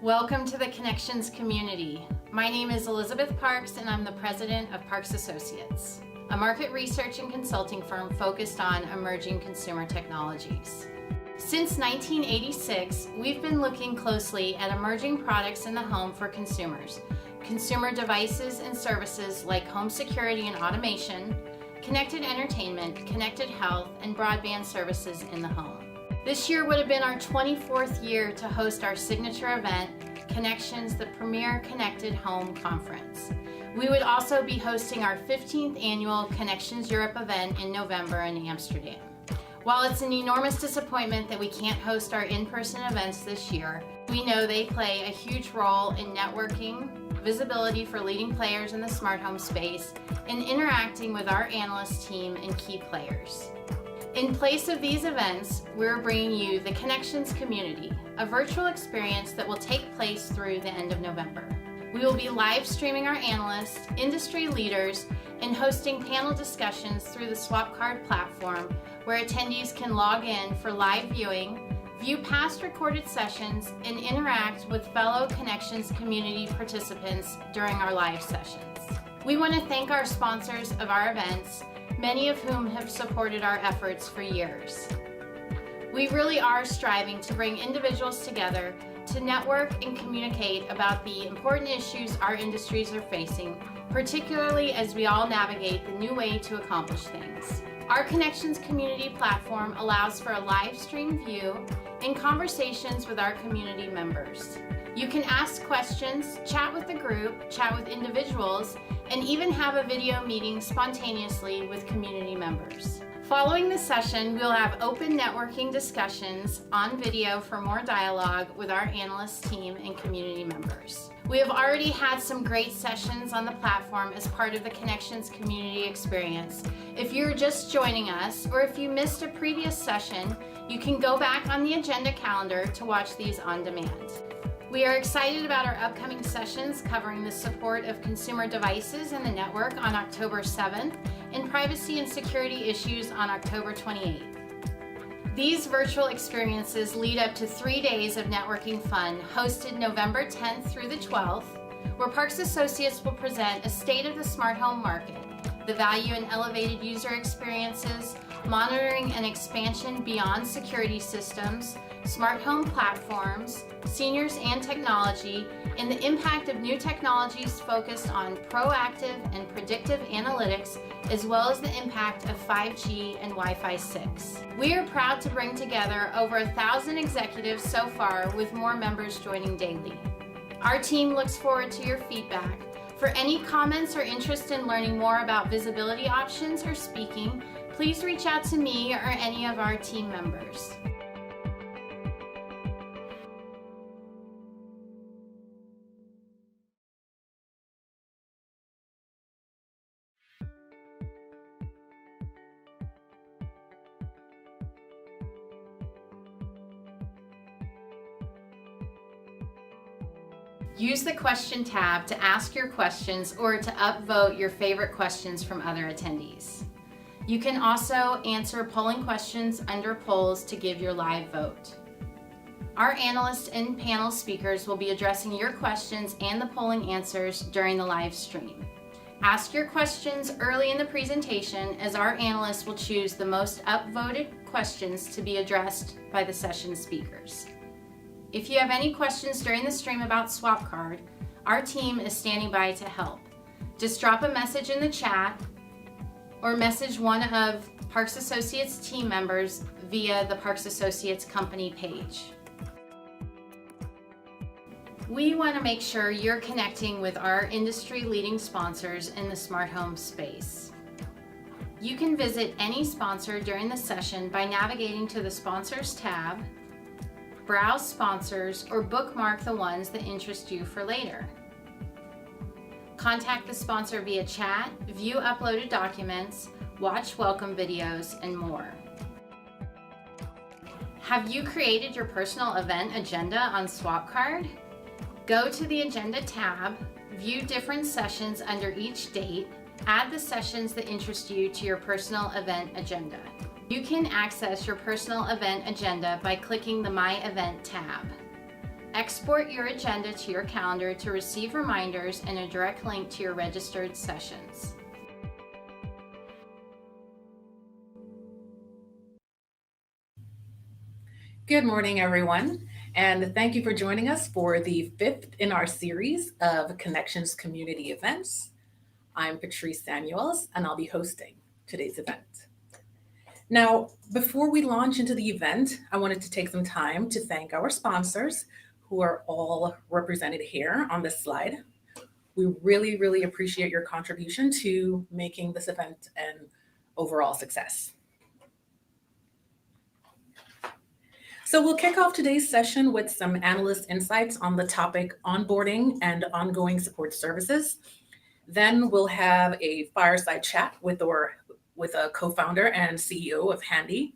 Welcome to the Connections community. My name is Elizabeth Parks and I'm the president of Parks Associates, a market research and consulting firm focused on emerging consumer technologies. Since 1986, we've been looking closely at emerging products in the home for consumers, consumer devices and services like home security and automation, connected entertainment, connected health, and broadband services in the home. This year would have been our 24th year to host our signature event, Connections, the premier connected home conference. We would also be hosting our 15th annual Connections Europe event in November in Amsterdam. While it's an enormous disappointment that we can't host our in-person events this year, we know they play a huge role in networking, visibility for leading players in the smart home space, and interacting with our analyst team and key players. In place of these events, we're bringing you the Connections community, a virtual experience that will take place through the end of November. We will be live streaming our analysts, industry leaders, and hosting panel discussions through the SwapCard platform, where attendees can log in for live viewing, view past recorded sessions, and interact with fellow Connections community participants during our live sessions. We want to thank our sponsors of our events, many of whom have supported our efforts for years. We really are striving to bring individuals together to network and communicate about the important issues our industries are facing, particularly as we all navigate the new way to accomplish things. Our Connections community platform allows for a live stream view and conversations with our community members. You can ask questions, chat with the group, chat with individuals, and even have a video meeting spontaneously with community members. Following the session, we'll have open networking discussions on video for more dialogue with our analyst team and community members. We have already had some great sessions on the platform as part of the Connections community experience. If you're just joining us, or if you missed a previous session, you can go back on the agenda calendar to watch these on demand. We are excited about our upcoming sessions covering the support of consumer devices in the network on October 7th and privacy and security issues on October 28th. These virtual experiences lead up to 3 days of networking fun hosted November 10th through the 12th, where Parks Associates will present a state of the smart home market, the value in elevated user experiences, monitoring and expansion beyond security systems, smart home platforms, seniors and technology, and the impact of new technologies focused on proactive and predictive analytics, as well as the impact of 5G and Wi-Fi 6. We are proud to bring together over 1,000 executives so far, with more members joining daily. Our team looks forward to your feedback. For any comments or interest in learning more about visibility options or speaking, please reach out to me or any of our team members. Use the question tab to ask your questions or to upvote your favorite questions from other attendees. You can also answer polling questions under polls to give your live vote. Our analysts and panel speakers will be addressing your questions and the polling answers during the live stream. Ask your questions early in the presentation, as our analysts will choose the most upvoted questions to be addressed by the session speakers. If you have any questions during the stream about SwapCard, our team is standing by to help. Just drop a message in the chat or message one of Parks Associates team members via the Parks Associates company page. We want to make sure you're connecting with our industry-leading sponsors in the smart home space. You can visit any sponsor during the session by navigating to the Sponsors tab, browse sponsors, or bookmark the ones that interest you for later. Contact the sponsor via chat, view uploaded documents, watch welcome videos, and more. Have you created your personal event agenda on SwapCard? Go to the Agenda tab, view different sessions under each date, add the sessions that interest you to your personal event agenda. You can access your personal event agenda by clicking the My Event tab. Export your agenda to your calendar to receive reminders and a direct link to your registered sessions. Good morning, everyone, and thank you for joining us for the fifth in our series of Connections community events. I'm Patrice Samuels, and I'll be hosting today's event. Now, before we launch into the event, I wanted to take some time to thank our sponsors, who are all represented here on this slide. We really appreciate your contribution to making this event an overall success. So we'll kick off today's session with some analyst insights on the topic onboarding and ongoing support services. Then we'll have a fireside chat with a co-founder and CEO of Handy.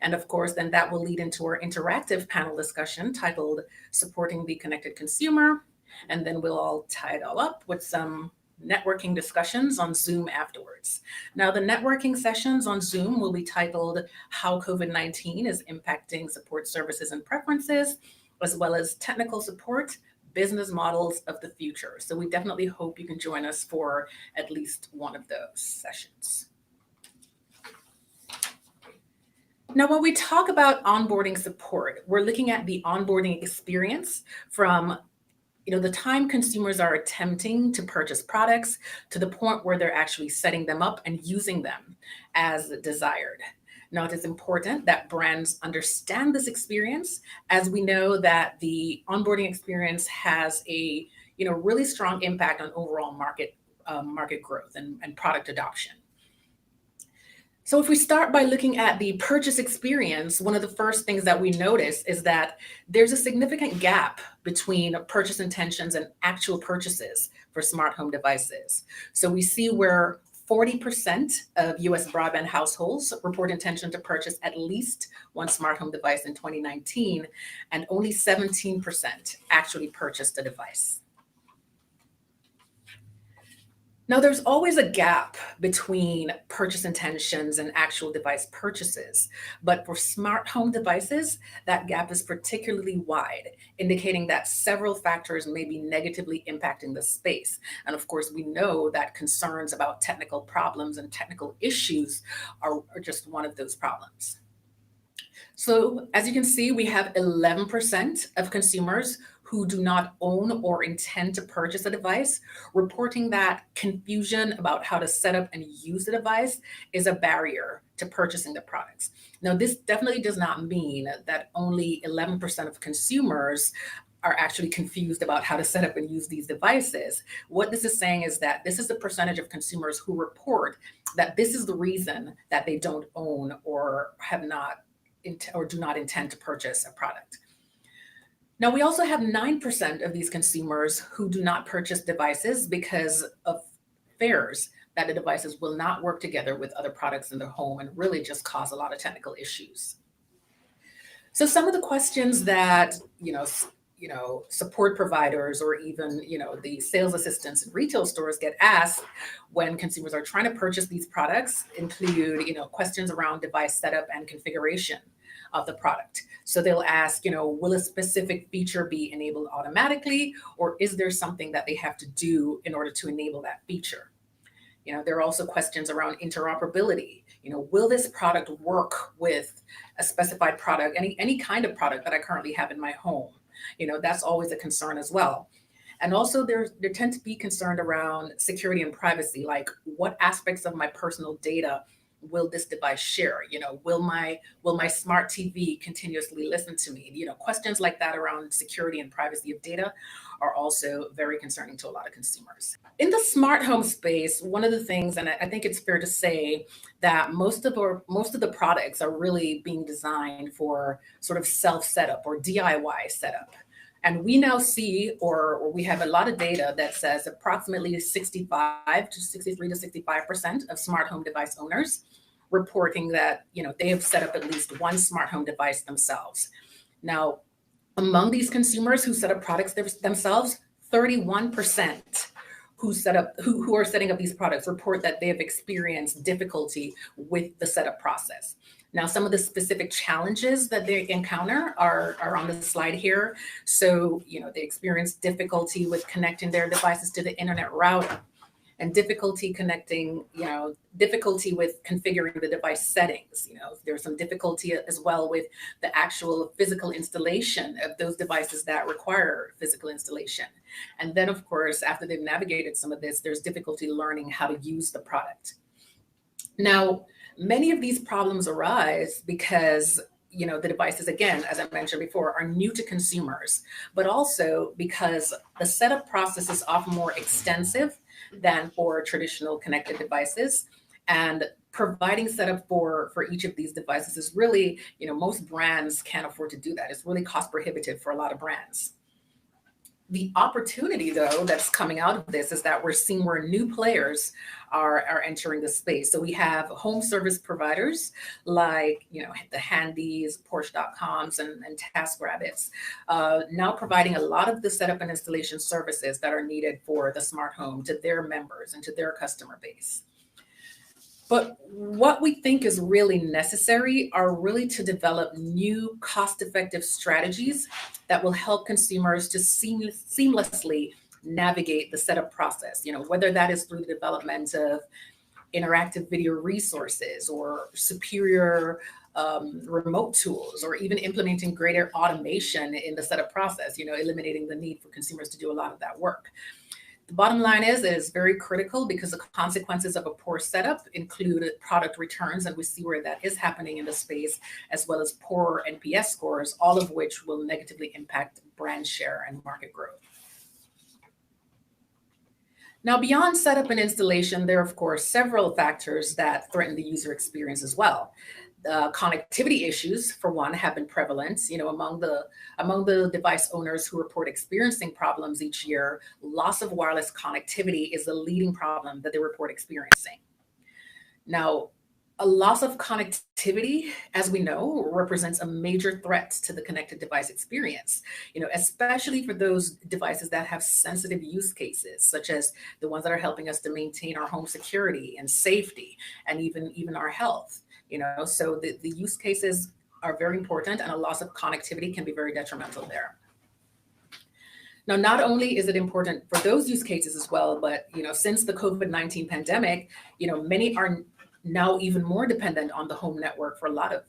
And of course, then that will lead into our interactive panel discussion titled Supporting the Connected Consumer. And then we'll all tie it all up with some networking discussions on Zoom afterwards. Now, the networking sessions on Zoom will be titled How COVID-19 is Impacting Support Services and Preferences, as well as Technical Support, Business Models of the Future. So we definitely hope you can join us for at least one of those sessions. Now, when we talk about onboarding support, we're looking at the onboarding experience from the time consumers are attempting to purchase products to the point where they're actually setting them up and using them as desired. Now, it is important that brands understand this experience, as we know that the onboarding experience has a really strong impact on overall market growth and product adoption. So if we start by looking at the purchase experience, one of the first things that we notice is that there's a significant gap between purchase intentions and actual purchases for smart home devices. So we see where 40% of US broadband households report intention to purchase at least one smart home device in 2019, and only 17% actually purchased a device. Now, there's always a gap between purchase intentions and actual device purchases, but for smart home devices, that gap is particularly wide, indicating that several factors may be negatively impacting the space. And of course, we know that concerns about technical problems and technical issues are just one of those problems. So as you can see, we have 11% of consumers who do not own or intend to purchase a device, reporting that confusion about how to set up and use the device is a barrier to purchasing the products. Now, this definitely does not mean that only 11% of consumers are actually confused about how to set up and use these devices. What this is saying is that this is the percentage of consumers who report that this is the reason that they don't own or have not or do not intend to purchase a product. Now, we also have 9% of these consumers who do not purchase devices because of fears that the devices will not work together with other products in their home and really just cause a lot of technical issues. So some of the questions that, support providers or even, the sales assistants in retail stores get asked when consumers are trying to purchase these products include, questions around device setup and configuration of the product. So they'll ask, will a specific feature be enabled automatically, or is there something that they have to do in order to enable that feature? There are also questions around interoperability. Will this product work with a specified product, any kind of product that I currently have in my home? That's always a concern as well. And also there tend to be concerned around security and privacy, like what aspects of my personal data will this device share? Will my smart TV continuously listen to me? Questions like that around security and privacy of data are also very concerning to a lot of consumers. In the smart home space, one of the things, and I think it's fair to say that most of the products are really being designed for sort of self setup or DIY setup. And we now see, or we have a lot of data that says approximately 65 to 63 to 65% of smart home device owners reporting that, they have set up at least one smart home device themselves. Now, among these consumers who set up products themselves, 31% who are setting up these products report that they have experienced difficulty with the setup process. Now, some of the specific challenges that they encounter are on the slide here. So, they experience difficulty with connecting their devices to the internet router, and difficulty with configuring the device settings. There's some difficulty as well with the actual physical installation of those devices that require physical installation. And then, of course, after they've navigated some of this, there's difficulty learning how to use the product. Now, many of these problems arise because the devices, again, as I mentioned before, are new to consumers, but also because the setup process is often more extensive than for traditional connected devices. And providing setup for each of these devices is really, most brands can't afford to do that. It's really cost prohibitive for a lot of brands. The opportunity, though, that's coming out of this is that we're seeing where new players are entering the space. So we have home service providers like, the Handys, Porsche.coms, and TaskRabbits, now providing a lot of the setup and installation services that are needed for the smart home to their members and to their customer base. But what we think is really necessary are really to develop new cost-effective strategies that will help consumers to seamlessly navigate the setup process, whether that is through the development of interactive video resources or superior remote tools, or even implementing greater automation in the setup process, eliminating the need for consumers to do a lot of that work. The bottom line is it is very critical because the consequences of a poor setup include product returns, and we see where that is happening in the space, as well as poor NPS scores, all of which will negatively impact brand share and market growth. Now, beyond setup and installation, there are, of course, several factors that threaten the user experience as well. Connectivity issues, for one, have been prevalent. Among the device owners who report experiencing problems each year, loss of wireless connectivity is the leading problem that they report experiencing. Now, a loss of connectivity, as we know, represents a major threat to the connected device experience, especially for those devices that have sensitive use cases, such as the ones that are helping us to maintain our home security and safety, and even our health. So the use cases are very important, and a loss of connectivity can be very detrimental there. Now, not only is it important for those use cases as well, but since the COVID-19 pandemic, many are now even more dependent on the home network for a lot of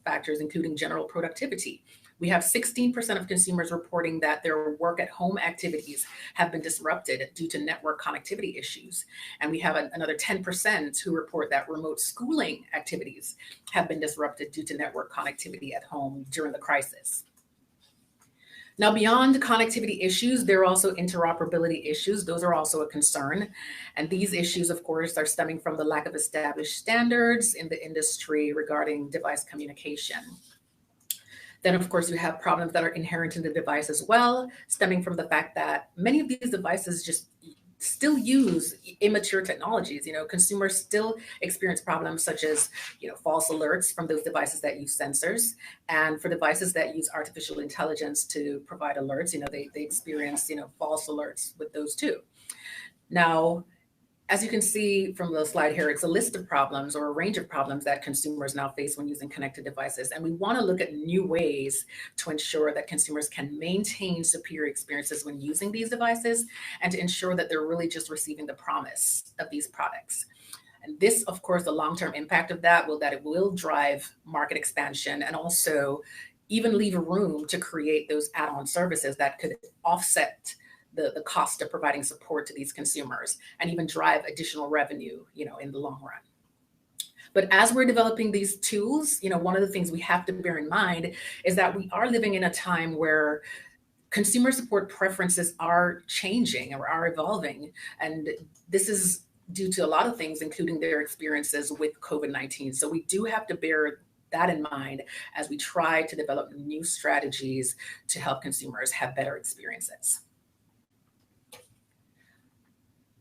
factors, including general productivity. We have 16% of consumers reporting that their work at home activities have been disrupted due to network connectivity issues. And we have another 10% who report that remote schooling activities have been disrupted due to network connectivity at home during the crisis. Now, beyond connectivity issues, there are also interoperability issues. Those are also a concern. And these issues, of course, are stemming from the lack of established standards in the industry regarding device communication. Then, of course, we have problems that are inherent in the device as well, stemming from the fact that many of these devices just still use immature technologies. Consumers still experience problems such as, false alerts from those devices that use sensors. And for devices that use artificial intelligence to provide alerts, they experience, false alerts with those too. Now, as you can see from the slide here, it's a list of problems, or a range of problems, that consumers now face when using connected devices. And we want to look at new ways to ensure that consumers can maintain superior experiences when using these devices, and to ensure that they're really just receiving the promise of these products. And this, of course, the long-term impact of that it will drive market expansion, and also even leave room to create those add-on services that could offset the cost of providing support to these consumers, and even drive additional revenue, in the long run. But as we're developing these tools, one of the things we have to bear in mind is that we are living in a time where consumer support preferences are changing or are evolving. And this is due to a lot of things, including their experiences with COVID-19. So we do have to bear that in mind as we try to develop new strategies to help consumers have better experiences.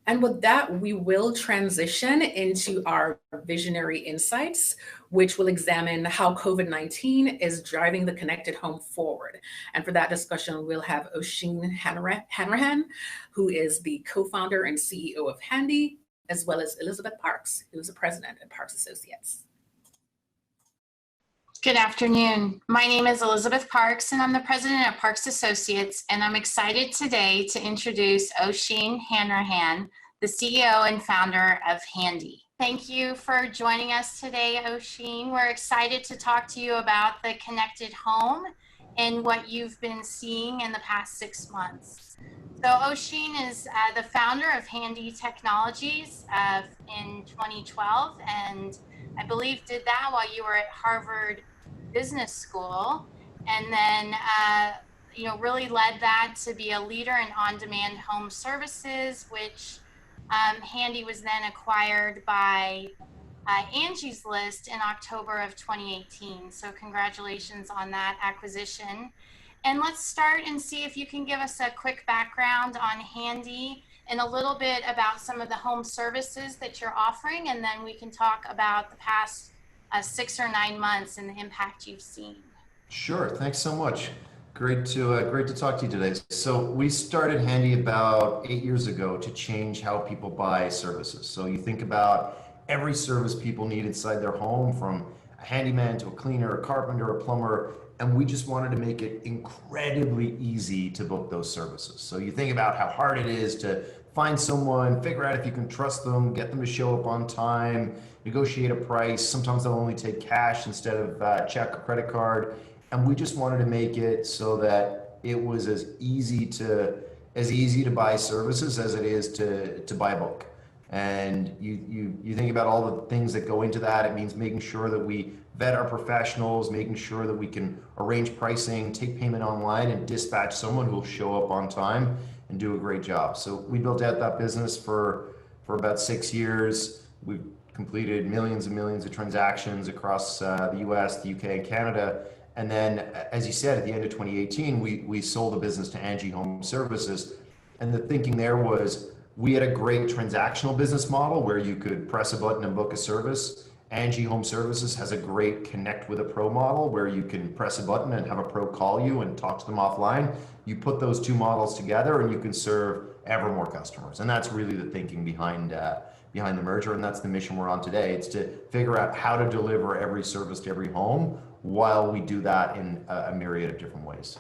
And with that, we will transition into our visionary insights, which will examine how COVID-19 is driving the connected home forward. And for that discussion, we'll have Oisin Hanrahan, who is the co-founder and CEO of Handy, as well as Elizabeth Parks, who's the president at Parks Associates. Good afternoon. My name is Elizabeth Parks, and I'm the president of Parks Associates, and I'm excited today to introduce Oisin Hanrahan, the CEO and founder of Handy. Thank you for joining us today, Oisin. We're excited to talk to you about the connected home and what you've been seeing in the past 6 months. So Oisin is the founder of Handy Technologies in 2012, and I believe did that while you were at Harvard Business School, and then really led that to be a leader in on-demand home services, which Handy was then acquired by Angie's List in October of 2018. So congratulations on that acquisition. And let's start and see if you can give us a quick background on Handy and a little bit about some of the home services that you're offering, and then we can talk about the past 6 or 9 months and the impact you've seen. Sure. Thanks so much. Great to talk to you today. So we started Handy about 8 years ago to change how people buy services. So you think about every service people need inside their home, from a handyman to a cleaner, a carpenter, a plumber, and we just wanted to make it incredibly easy to book those services. So you think about how hard it is to find someone, figure out if you can trust them, get them to show up on time, negotiate a price. Sometimes they'll only take cash instead of check or credit card. And we just wanted to make it so that it was as easy to buy services as it is to buy a book. And you think about all the things that go into that. It means making sure that we vet our professionals, making sure that we can arrange pricing, take payment online, and dispatch someone who will show up on time and do a great job. So we built out that business for about 6 years. We've completed millions and millions of transactions across the US, the UK, and Canada. And then, as you said, at the end of 2018, we sold the business to Angie Home Services. And the thinking there was, we had a great transactional business model where you could press a button and book a service. Angie Home Services has a great connect with a pro model where you can press a button and have a pro call you and talk to them offline. You put those two models together and you can serve ever more customers. And that's really the thinking behind the merger, and that's the mission we're on today. It's to figure out how to deliver every service to every home while we do that in a myriad of different ways.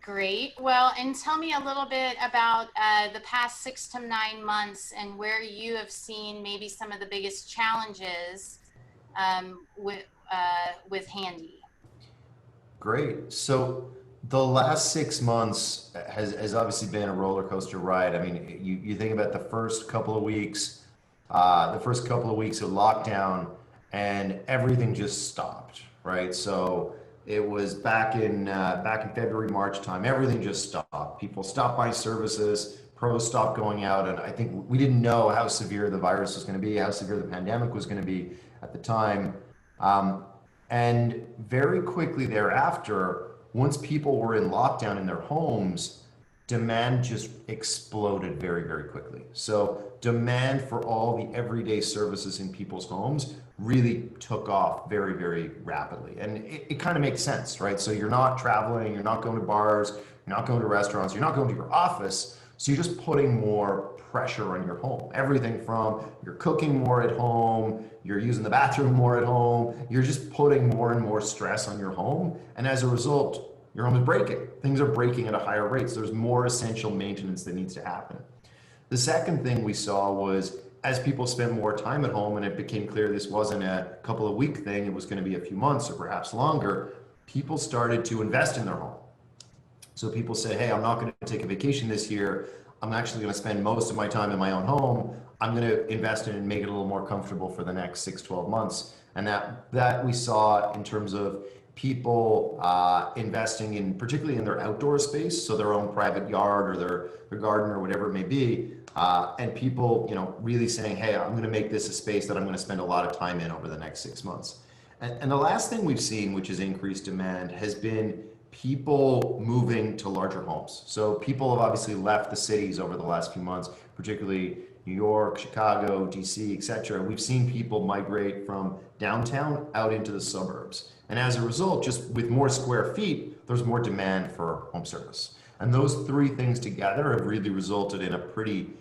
Great. Well, and tell me a little bit about the past 6 to 9 months and where you have seen maybe some of the biggest challenges with Handy. Great. So the last 6 months has obviously been a roller coaster ride. I mean, you think about the first couple of weeks of lockdown, and everything just stopped, right? So it was back in February, March time. Everything just stopped. People stopped buying services. Pros stopped going out, and I think we didn't know how severe the virus was going to be, how severe the pandemic was going to be at the time. And very quickly thereafter, once people were in lockdown in their homes, demand just exploded very, very quickly. So demand for all the everyday services in people's homes really took off very, very rapidly. And it kind of makes sense, right? So you're not traveling, you're not going to bars, you're not going to restaurants, you're not going to your office. So you're just putting more pressure on your home. Everything from you're cooking more at home, you're using the bathroom more at home, you're just putting more and more stress on your home. And as a result, your home is breaking. Things are breaking at a higher rate. So there's more essential maintenance that needs to happen. The second thing we saw was, as people spent more time at home and it became clear this wasn't a couple of week thing, it was going to be a few months or perhaps longer, people started to invest in their home. So people said, hey, I'm not going to take a vacation this year. I'm actually going to spend most of my time in my own home. I'm going to invest in it and make it a little more comfortable for the next 6-12 months. And that we saw in terms of people investing in, particularly in their outdoor space, so their own private yard or their garden or whatever it may be, and people, really saying, hey, I'm going to make this a space that I'm going to spend a lot of time in over the next 6 months. And the last thing we've seen, which is increased demand, has been people moving to larger homes. So people have obviously left the cities over the last few months, particularly New York, Chicago, DC, et cetera. We've seen people migrate from downtown out into the suburbs. And as a result, just with more square feet, there's more demand for home service. And those three things together have really resulted in a pretty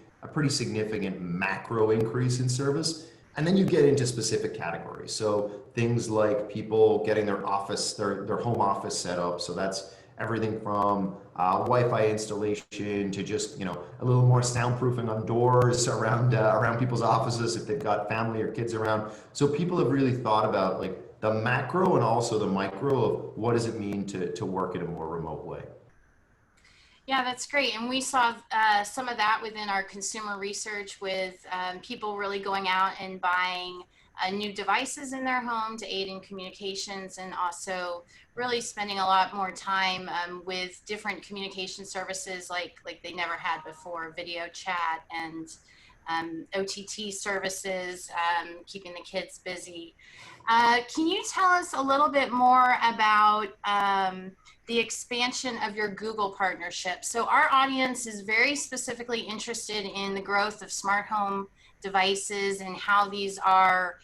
significant macro increase in service. And then you get into specific categories. So things like people getting their office, their home office set up. So that's everything from Wi-Fi installation to just, a little more soundproofing on doors around people's offices if they've got family or kids around. So people have really thought about like the macro and also the micro of what does it mean to work in a more remote way. Yeah, that's great. And we saw some of that within our consumer research with people really going out and buying new devices in their home to aid in communications, and also really spending a lot more time with different communication services like they never had before, video chat and OTT services, keeping the kids busy. Can you tell us a little bit more about the expansion of your Google partnership? So our audience is very specifically interested in the growth of smart home devices and how these are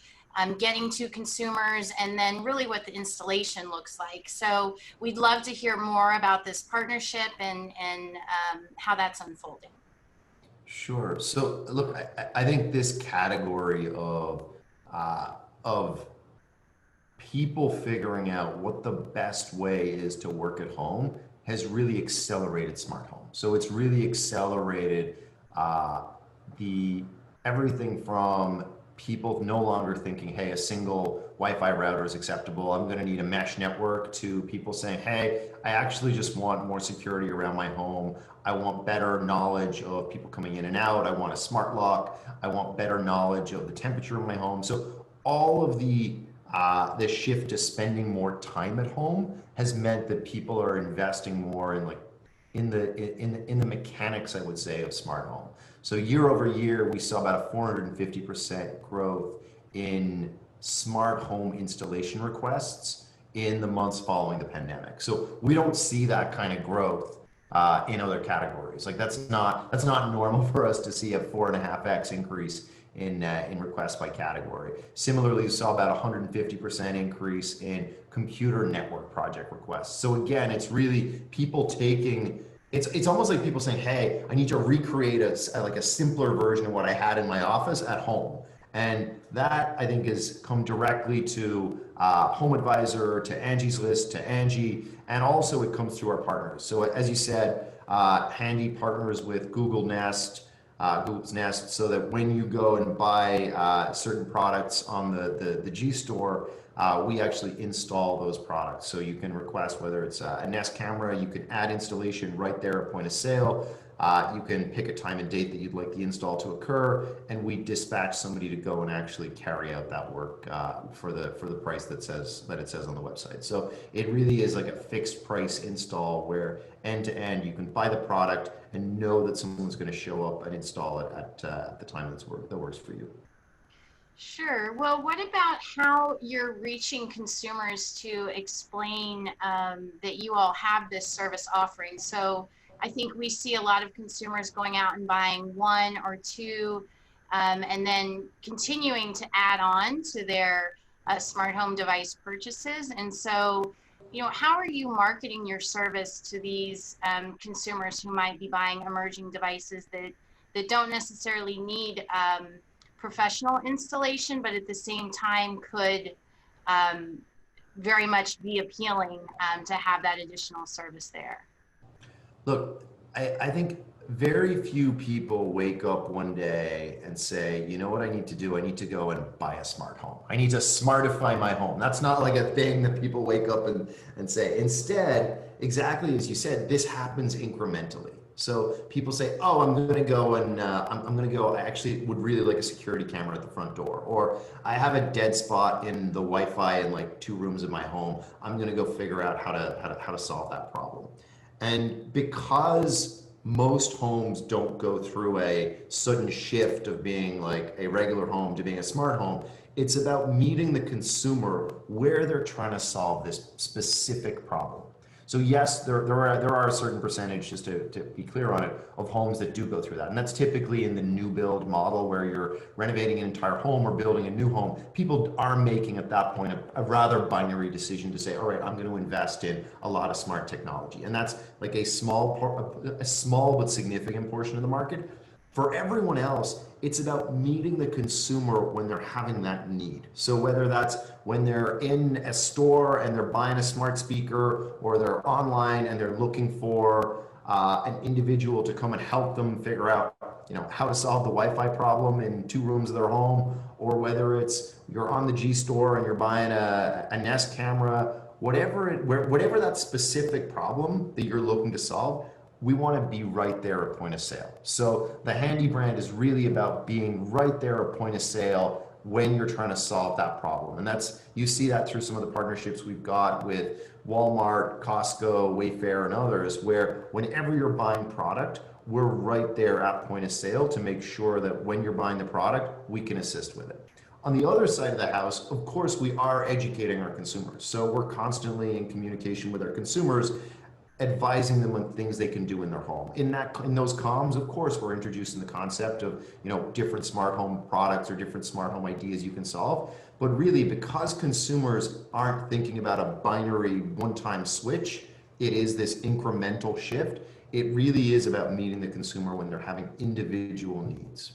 getting to consumers, and then really what the installation looks like. So we'd love to hear more about this partnership and how that's unfolding. Sure. So look, I think this category of people figuring out what the best way is to work at home has really accelerated smart home. So it's really accelerated the everything from people no longer thinking, hey, a single Wi-Fi router is acceptable, I'm going to need a mesh network, to people saying, hey, I actually just want more security around my home. I want better knowledge of people coming in and out. I want a smart lock. I want better knowledge of the temperature of my home. So all of the shift to spending more time at home has meant that people are investing more in the mechanics, I would say, of smart home. So year over year, we saw about a 450% growth in smart home installation requests in the months following the pandemic. So we don't see that kind of growth in other categories. Like that's not normal for us to see a 4.5x increase in requests by category. Similarly, we saw about 150% increase in computer network project requests. So again, it's really people taking. It's almost like people saying, hey, I need to recreate a simpler version of what I had in my office at home. And that, I think, has come directly to Home Advisor, to Angie's List, to Angie, and also it comes through our partners. So as you said, Handy partners with Google Nest, Google's Nest, so that when you go and buy certain products on the G Store, we actually install those products. So you can request whether it's a Nest camera, you can add installation right there at point of sale. You can pick a time and date that you'd like the install to occur, and we dispatch somebody to go and actually carry out that work for the price that it says on the website. So it really is like a fixed price install where end to end you can buy the product and know that someone's going to show up and install it at the time that works for you. Sure. Well, what about how you're reaching consumers to explain that you all have this service offering? So I think we see a lot of consumers going out and buying one or two, and then continuing to add on to their smart home device purchases. And so, how are you marketing your service to these consumers who might be buying emerging devices that don't necessarily need professional installation, but at the same time could very much be appealing to have that additional service there? Look, I think very few people wake up one day and say, you know what I need to do? I need to go and buy a smart home. I need to smartify my home. That's not like a thing that people wake up and say. Instead, exactly as you said, this happens incrementally. So people say, oh, I'm going to go and I actually would really like a security camera at the front door, or I have a dead spot in the Wi-Fi in like 2 rooms of my home. I'm going to go figure out how to solve that problem. And because most homes don't go through a sudden shift of being like a regular home to being a smart home, it's about meeting the consumer where they're trying to solve this specific problem. So yes, there are a certain percentage, just to be clear on it, of homes that do go through that. And that's typically in the new build model where you're renovating an entire home or building a new home. People are making at that point a rather binary decision to say, all right, I'm going to invest in a lot of smart technology. And that's like a small but significant portion of the market. For everyone else, it's about meeting the consumer when they're having that need. So whether that's when they're in a store and they're buying a smart speaker, or they're online and they're looking for an individual to come and help them figure out, how to solve the Wi-Fi problem in 2 rooms of their home, or whether it's you're on the G Store and you're buying a Nest camera, whatever that specific problem that you're looking to solve, we want to be right there at point of sale. So the Handy brand is really about being right there at point of sale when you're trying to solve that problem. And you see that through some of the partnerships we've got with Walmart, Costco, Wayfair, and others, where whenever you're buying product, we're right there at point of sale to make sure that when you're buying the product, we can assist with it. On the other side of the house, of course, we are educating our consumers. So we're constantly in communication with our consumers, advising them on things they can do in their home. In those comms, of course, we're introducing the concept of different smart home products or different smart home ideas you can solve. But really, because consumers aren't thinking about a binary one-time switch, it is this incremental shift. It really is about meeting the consumer when they're having individual needs.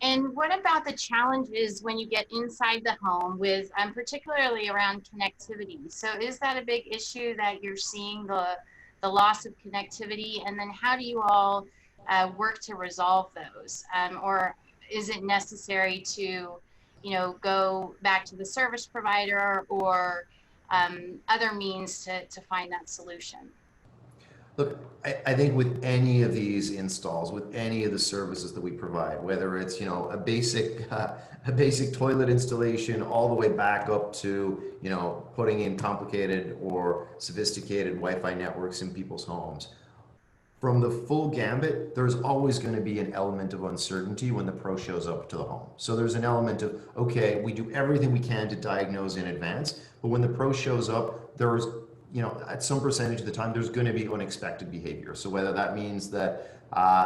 And what about the challenges when you get inside the home with, particularly around connectivity? So is that a big issue that you're seeing, the loss of connectivity? And then how do you all work to resolve those? Or is it necessary to, go back to the service provider or other means to find that solution? Look, I think with any of these installs, with any of the services that we provide, whether it's a basic toilet installation, all the way back up to putting in complicated or sophisticated Wi-Fi networks in people's homes, from the full gambit, there's always going to be an element of uncertainty when the pro shows up to the home. So there's an element of, okay, we do everything we can to diagnose in advance, but when the pro shows up, there's at some percentage of the time, there's going to be unexpected behavior. So whether that means that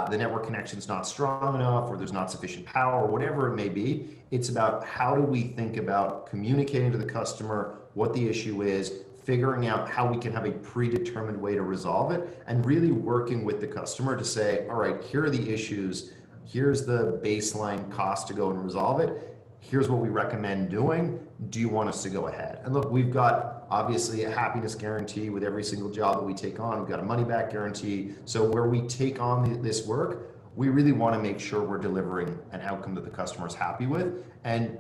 the network connection is not strong enough, or there's not sufficient power, or whatever it may be, it's about how do we think about communicating to the customer what the issue is, figuring out how we can have a predetermined way to resolve it, and really working with the customer to say, all right, here are the issues, here's the baseline cost to go and resolve it, here's what we recommend doing, do you want us to go ahead? And look, we've got obviously a happiness guarantee with every single job that we take on. We've got a money back guarantee. So where we take on this work, we really want to make sure we're delivering an outcome that the customer is happy with. And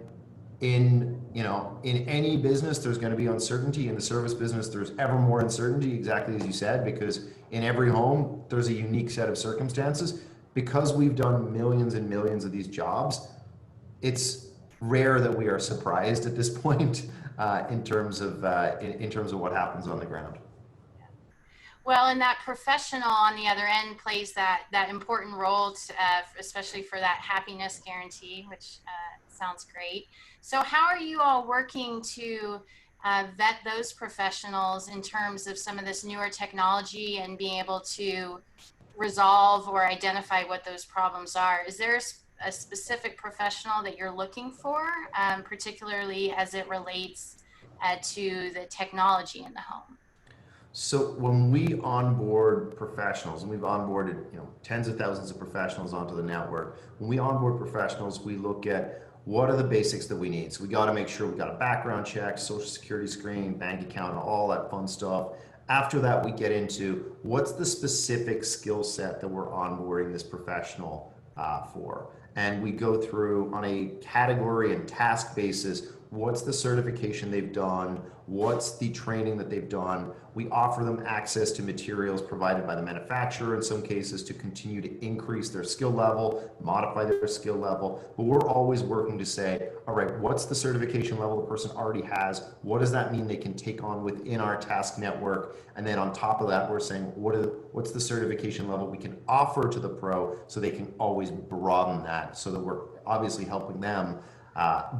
in any business, there's going to be uncertainty. In the service business, there's ever more uncertainty, exactly as you said, because in every home, there's a unique set of circumstances. Because we've done millions and millions of these jobs, it's rare that we are surprised at this point in terms of what happens on the ground. Well, and that professional on the other end plays that important role, to, especially for that happiness guarantee, which sounds great. So how are you all working to vet those professionals in terms of some of this newer technology and being able to resolve or identify what those problems are? Is there a specific professional that you're looking for, particularly as it relates to the technology in the home? So when we onboard professionals, and we've onboarded tens of thousands of professionals onto the network, when we onboard professionals, we look at what are the basics that we need. So we got to make sure we've got a background check, social security screen, bank account, all that fun stuff. After that, we get into what's the specific skill set that we're onboarding this professional for. And we go through on a category and task basis, what's the certification they've done, what's the training that they've done. We offer them access to materials provided by the manufacturer in some cases to continue to increase their skill level, modify their skill level. But we're always working to say, all right, what's the certification level the person already has? What does that mean they can take on within our task network? And then on top of that, we're saying, what's the certification level we can offer to the pro so they can always broaden that, so that we're obviously helping them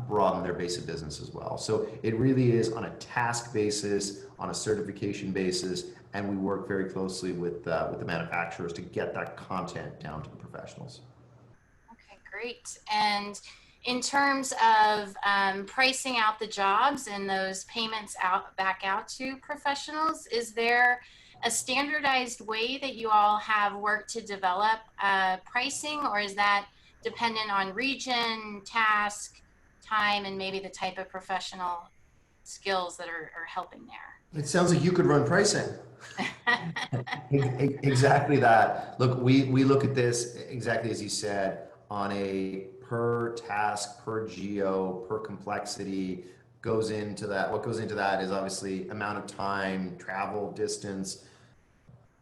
broaden their base of business as well. So it really is on a task basis, on a certification basis, and we work very closely with the manufacturers to get that content down to the professionals. Okay, great. And in terms of pricing out the jobs and those payments back out to professionals, is there a standardized way that you all have worked to develop pricing, or is that dependent on region, task, time, and maybe the type of professional skills that are helping there? It sounds like you could run pricing. Exactly that. Look, we look at this exactly as you said, on a per task, per geo, per complexity goes into that. What goes into that is obviously amount of time, travel, distance,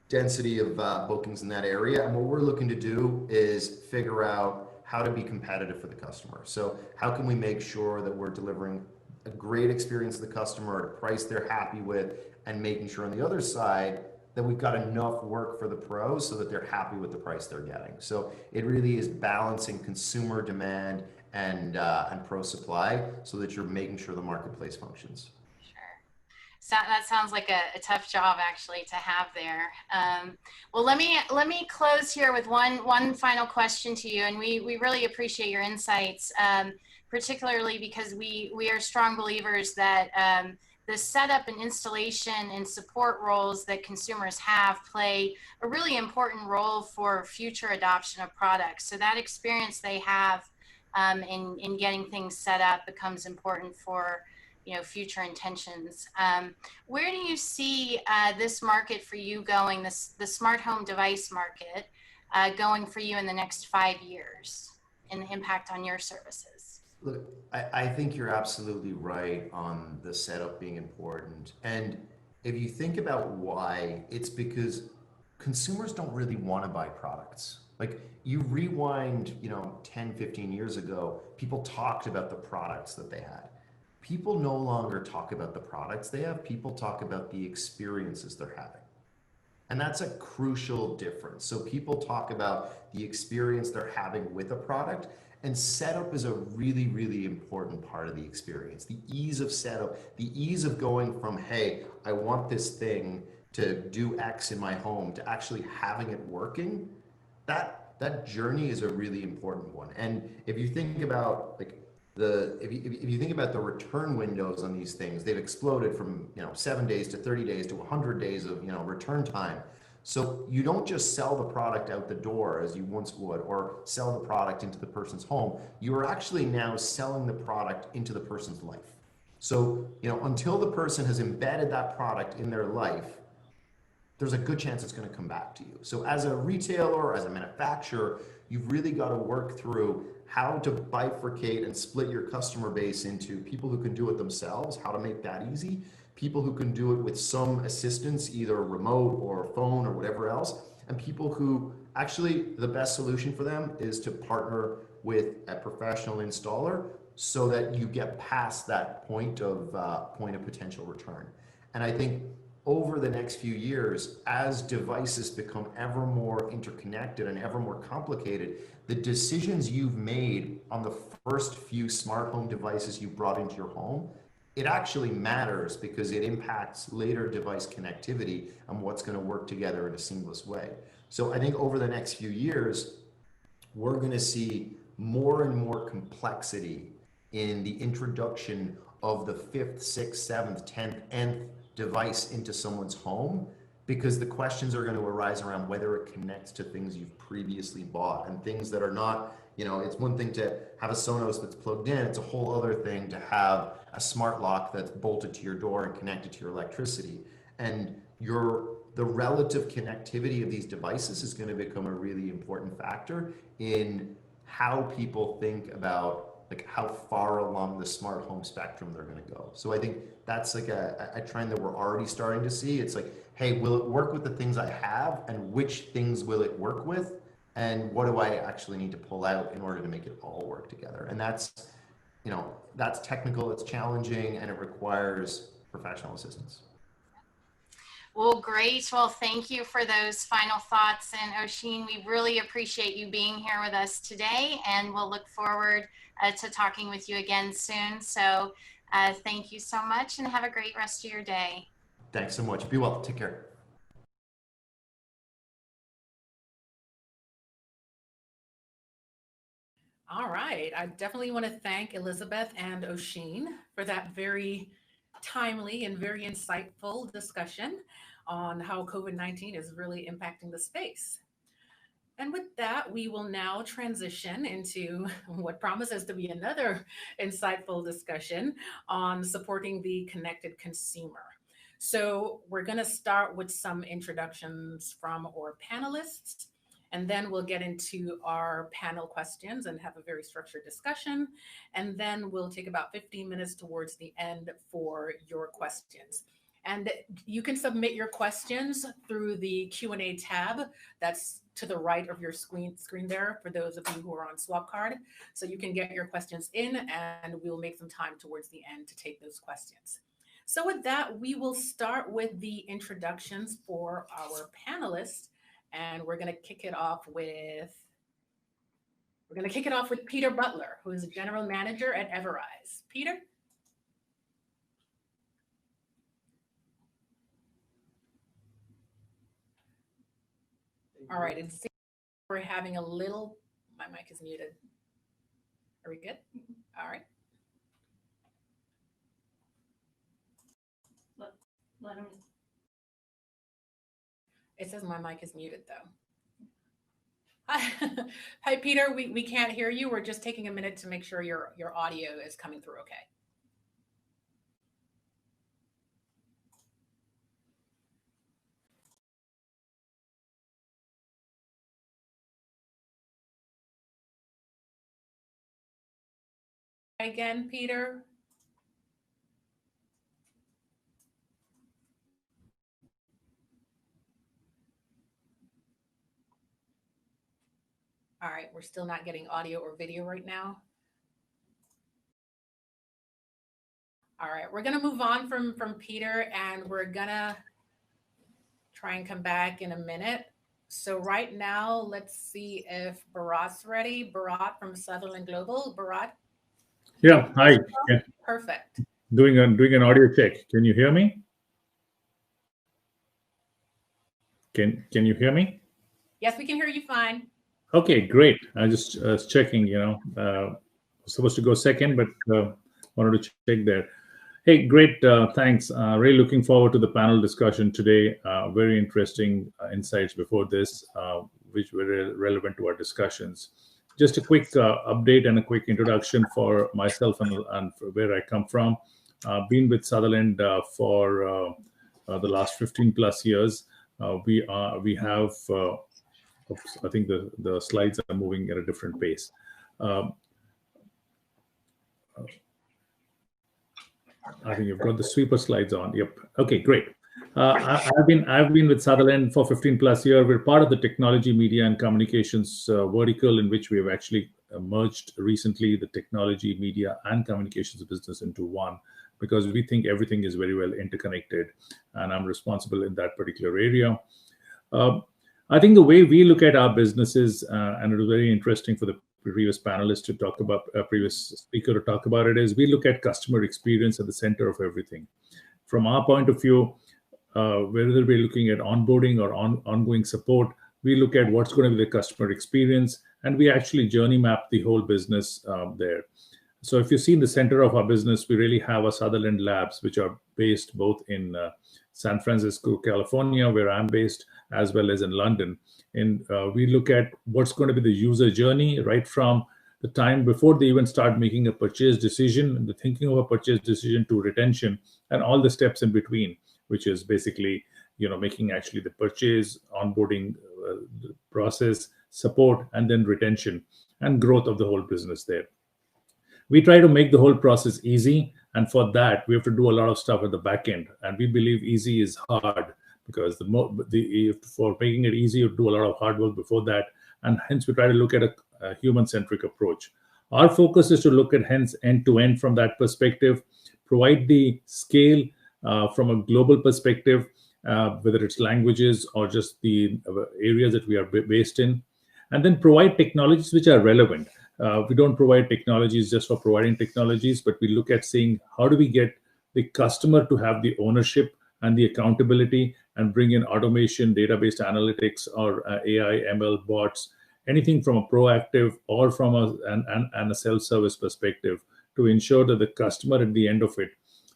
density of bookings in that area. And what we're looking to do is figure out how to be competitive for the customer. So how can we make sure that we're delivering a great experience to the customer at a price they're happy with, and making sure on the other side that we've got enough work for the pros so that they're happy with the price they're getting. So it really is balancing consumer demand and pro supply so that you're making sure the marketplace functions. So that sounds like a tough job actually to have there. Well, let me close here with one final question to you, and we really appreciate your insights, particularly because we are strong believers that the setup and installation and support roles that consumers have play a really important role for future adoption of products. So that experience they have in getting things set up becomes important for future intentions. Where do you see this market for you going, the smart home device market going for you in the next 5 years, and the impact on your services? Look, I think you're absolutely right on the setup being important. And if you think about why, it's because consumers don't really want to buy products. Like, you rewind, 10, 15 years ago, people talked about the products that they had. People no longer talk about the products they have, people talk about the experiences they're having. And that's a crucial difference. So people talk about the experience they're having with a product, and setup is a really, really important part of the experience. The ease of setup, the ease of going from, hey, I want this thing to do X in my home, to actually having it working, that journey is a really important one. And if you think about if you think about the return windows on these things, they've exploded from 7 days to 30 days to 100 days of return time. So you don't just sell the product out the door as you once would, or sell the product into the person's home. You are actually now selling the product into the person's life. So until the person has embedded that product in their life, there's a good chance it's going to come back to you. So as a retailer, as a manufacturer, you've really got to work through how to bifurcate and split your customer base into people who can do it themselves, how to make that easy, people who can do it with some assistance, either remote or phone or whatever else, and people who actually the best solution for them is to partner with a professional installer so that you get past that point of potential return. And I think over the next few years, as devices become ever more interconnected and ever more complicated, the decisions you've made on the first few smart home devices you brought into your home, it actually matters because it impacts later device connectivity and what's going to work together in a seamless way. So I think over the next few years, we're going to see more and more complexity in the introduction of the 5th, 6th, 7th, 10th, nth device into someone's home, because the questions are going to arise around whether it connects to things you've previously bought and things that are not, it's one thing to have a Sonos that's plugged in, it's a whole other thing to have a smart lock that's bolted to your door and connected to your electricity. And the relative connectivity of these devices is going to become a really important factor in how people think about how far along the smart home spectrum they're going to go. So I think that's a trend that we're already starting to see. It's hey, will it work with the things I have, and which things will it work with, and what do I actually need to pull out in order to make it all work together? And that's technical, it's challenging, and it requires professional assistance. Well, great. Well, thank you for those final thoughts. And Oshin, we really appreciate you being here with us today, and we'll look forward to talking with you again soon. So thank you so much, and have a great rest of your day. Thanks so much. Be well. Take care. All right. I definitely want to thank Elizabeth and Oshin for that very timely and very insightful discussion on how COVID-19 is really impacting the space. And with that, we will now transition into what promises to be another insightful discussion on supporting the connected consumer. So, we're going to start with some introductions from our panelists, and then we'll get into our panel questions and have a very structured discussion. And then we'll take about 15 minutes towards the end for your questions. And you can submit your questions through the Q&A tab that's to the right of your screen there for those of you who are on swap card. So you can get your questions in and we'll make some time towards the end to take those questions. So with that, we will start with the introductions for our panelists. And we're going to kick it off with Peter Butler, who is a general manager at Everise. Peter? All right, it seems we're having a little, my mic is muted. Are we good? All right. Let him. It says my mic is muted though. Hi, hi Peter, we can't hear you. We're just taking a minute to make sure your audio is coming through okay. Again, Peter. All right, we're still not getting audio or video right now. All right, we're gonna move on from Peter and we're gonna try and come back in a minute. So right now, let's see if Bharat's ready. Bharat from Sutherland Global. Bharat? Yeah, hi. Yeah. Perfect. Doing an audio check. Can you hear me? Can you hear me? Yes, we can hear you fine. Okay, great. I just was checking. Was supposed to go second, but wanted to check there. Hey, great. Thanks. Really looking forward to the panel discussion today. Very interesting insights before this, which were relevant to our discussions. Just a quick update and a quick introduction for myself and for where I come from. Been with Sutherland for the last 15 plus years. We have. Oops, I think the slides are moving at a different pace. I think you've got the sweeper slides on. Yep. Okay, great. I've been with Sutherland for 15 plus years. We're part of the technology, media, and communications vertical, in which we have actually merged recently the technology, media, and communications business into one, because we think everything is very well interconnected, and I'm responsible in that particular area. I think the way we look at our businesses, and it was very interesting for the previous panelist to talk about, previous speaker to talk about it, is we look at customer experience at the center of everything. From our point of view, whether we're looking at onboarding or ongoing support, we look at what's going to be the customer experience, and we actually journey map the whole business there. So if you see in the center of our business, we really have our Sutherland Labs, which are based both in San Francisco, California, where I'm based, as well as in London. And we look at what's going to be the user journey right from the time before they even start making a purchase decision, the thinking of a purchase decision, to retention, and all the steps in between, which is basically, making actually the purchase, onboarding process, support, and then retention and growth of the whole business there. We try to make the whole process easy, and for that we have to do a lot of stuff at the back end. And we believe easy is hard, because for making it easy, you do a lot of hard work before that, and hence we try to look at a human-centric approach. Our focus is to look at hence end-to-end from that perspective, provide the scale from a global perspective, whether it's languages or just the areas that we are based in, and then provide technologies which are relevant. We don't provide technologies just for providing technologies, but we look at seeing how do we get the customer to have the ownership and the accountability, and bring in automation, database analytics, or AI, ML bots, anything from a proactive or from a self-service perspective to ensure that the customer at the end of it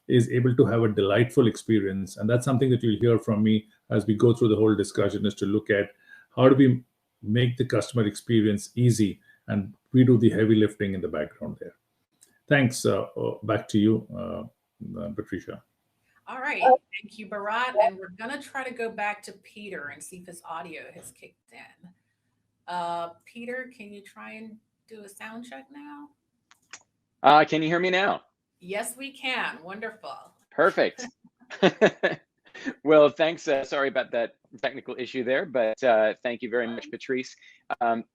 is able to have a delightful experience. And that's something that you'll hear from me as we go through the whole discussion, is to look at how do we make the customer experience easy, and we do the heavy lifting in the background there. Thanks. Back to you, Patricia. All right. Thank you, Bharat. And we're going to try to go back to Peter and see if his audio has kicked in. Peter, can you try and do a sound check now? Can you hear me now? Yes, we can. Wonderful. Perfect. Well, thanks. Sorry about that technical issue there, but thank you very much, Patrice.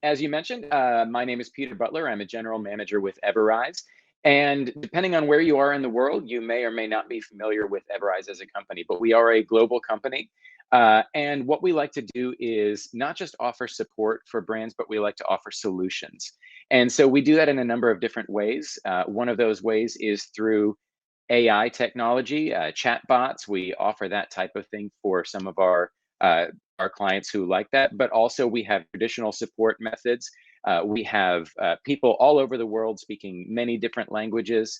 As you mentioned, my name is Peter Butler. I'm a general manager with Everise. And depending on where you are in the world, you may or may not be familiar with Everise as a company, but we are a global company. And what we like to do is not just offer support for brands, but we like to offer solutions. And so we do that in a number of different ways. One of those ways is through AI technology, chatbots. We offer that type of thing for some of our clients who like that, but also we have traditional support methods. We have people all over the world speaking many different languages,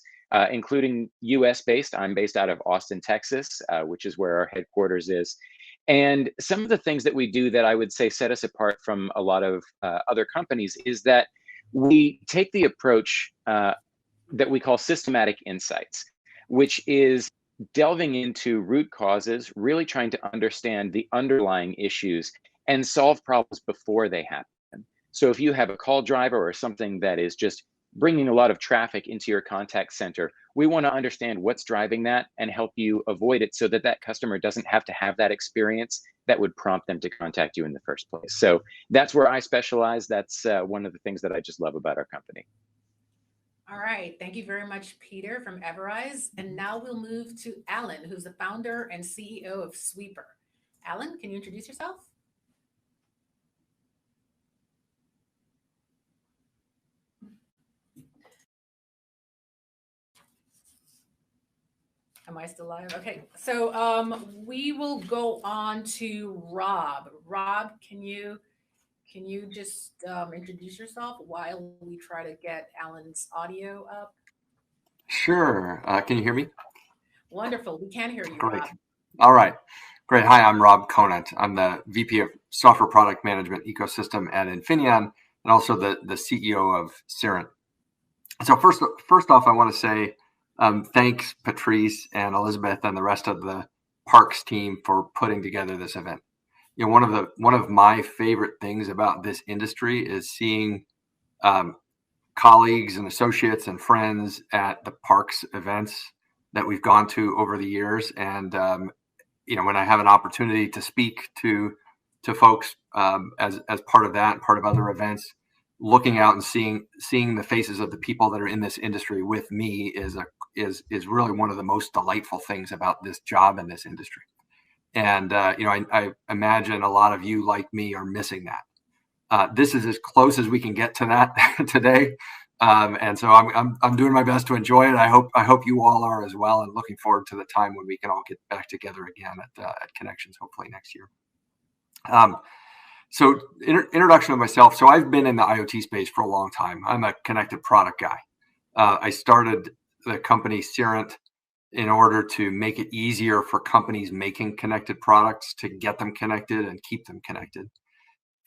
including US based. I'm based out of Austin, Texas, which is where our headquarters is. And some of the things that we do that I would say set us apart from a lot of other companies is that we take the approach that we call systematic insights, which is delving into root causes, really trying to understand the underlying issues and solve problems before they happen. So if you have a call driver or something that is just bringing a lot of traffic into your contact center, we want to understand what's driving that and help you avoid it so that that customer doesn't have to have that experience that would prompt them to contact you in the first place. So that's where I specialize. That's one of the things that I just love about our company. All right. Thank you very much, Peter from Everise. And now we'll move to Alan, who's the founder and CEO of Sweeper. Alan, can you introduce yourself? Am I still live? Okay. So we will go on to Rob. Rob, can you just introduce yourself while we try to get Alan's audio up? Sure. Can you hear me? Wonderful. We can hear you, Great. Rob. All right. Great. Hi, I'm Rob Conant. I'm the VP of Software Product Management Ecosystem at Infineon and also the CEO of Cirent. So first off, I want to say thanks, Patrice and Elizabeth and the rest of the Parks team for putting together this event. You know, one of my favorite things about this industry is seeing colleagues and associates and friends at the Parks events that we've gone to over the years. And, you know, when I have an opportunity to speak to folks as part of that, part of other events, looking out and seeing the faces of the people that are in this industry with me is really one of the most delightful things about this job and this industry. And, you know, I imagine a lot of you like me are missing that. This is as close as we can get to that today. And so I'm doing my best to enjoy it. I hope you all are as well, and looking forward to the time when we can all get back together again at Connections, hopefully next year. So introduction of myself. So I've been in the IoT space for a long time. I'm a connected product guy. I started the company Cirent in order to make it easier for companies making connected products to get them connected and keep them connected.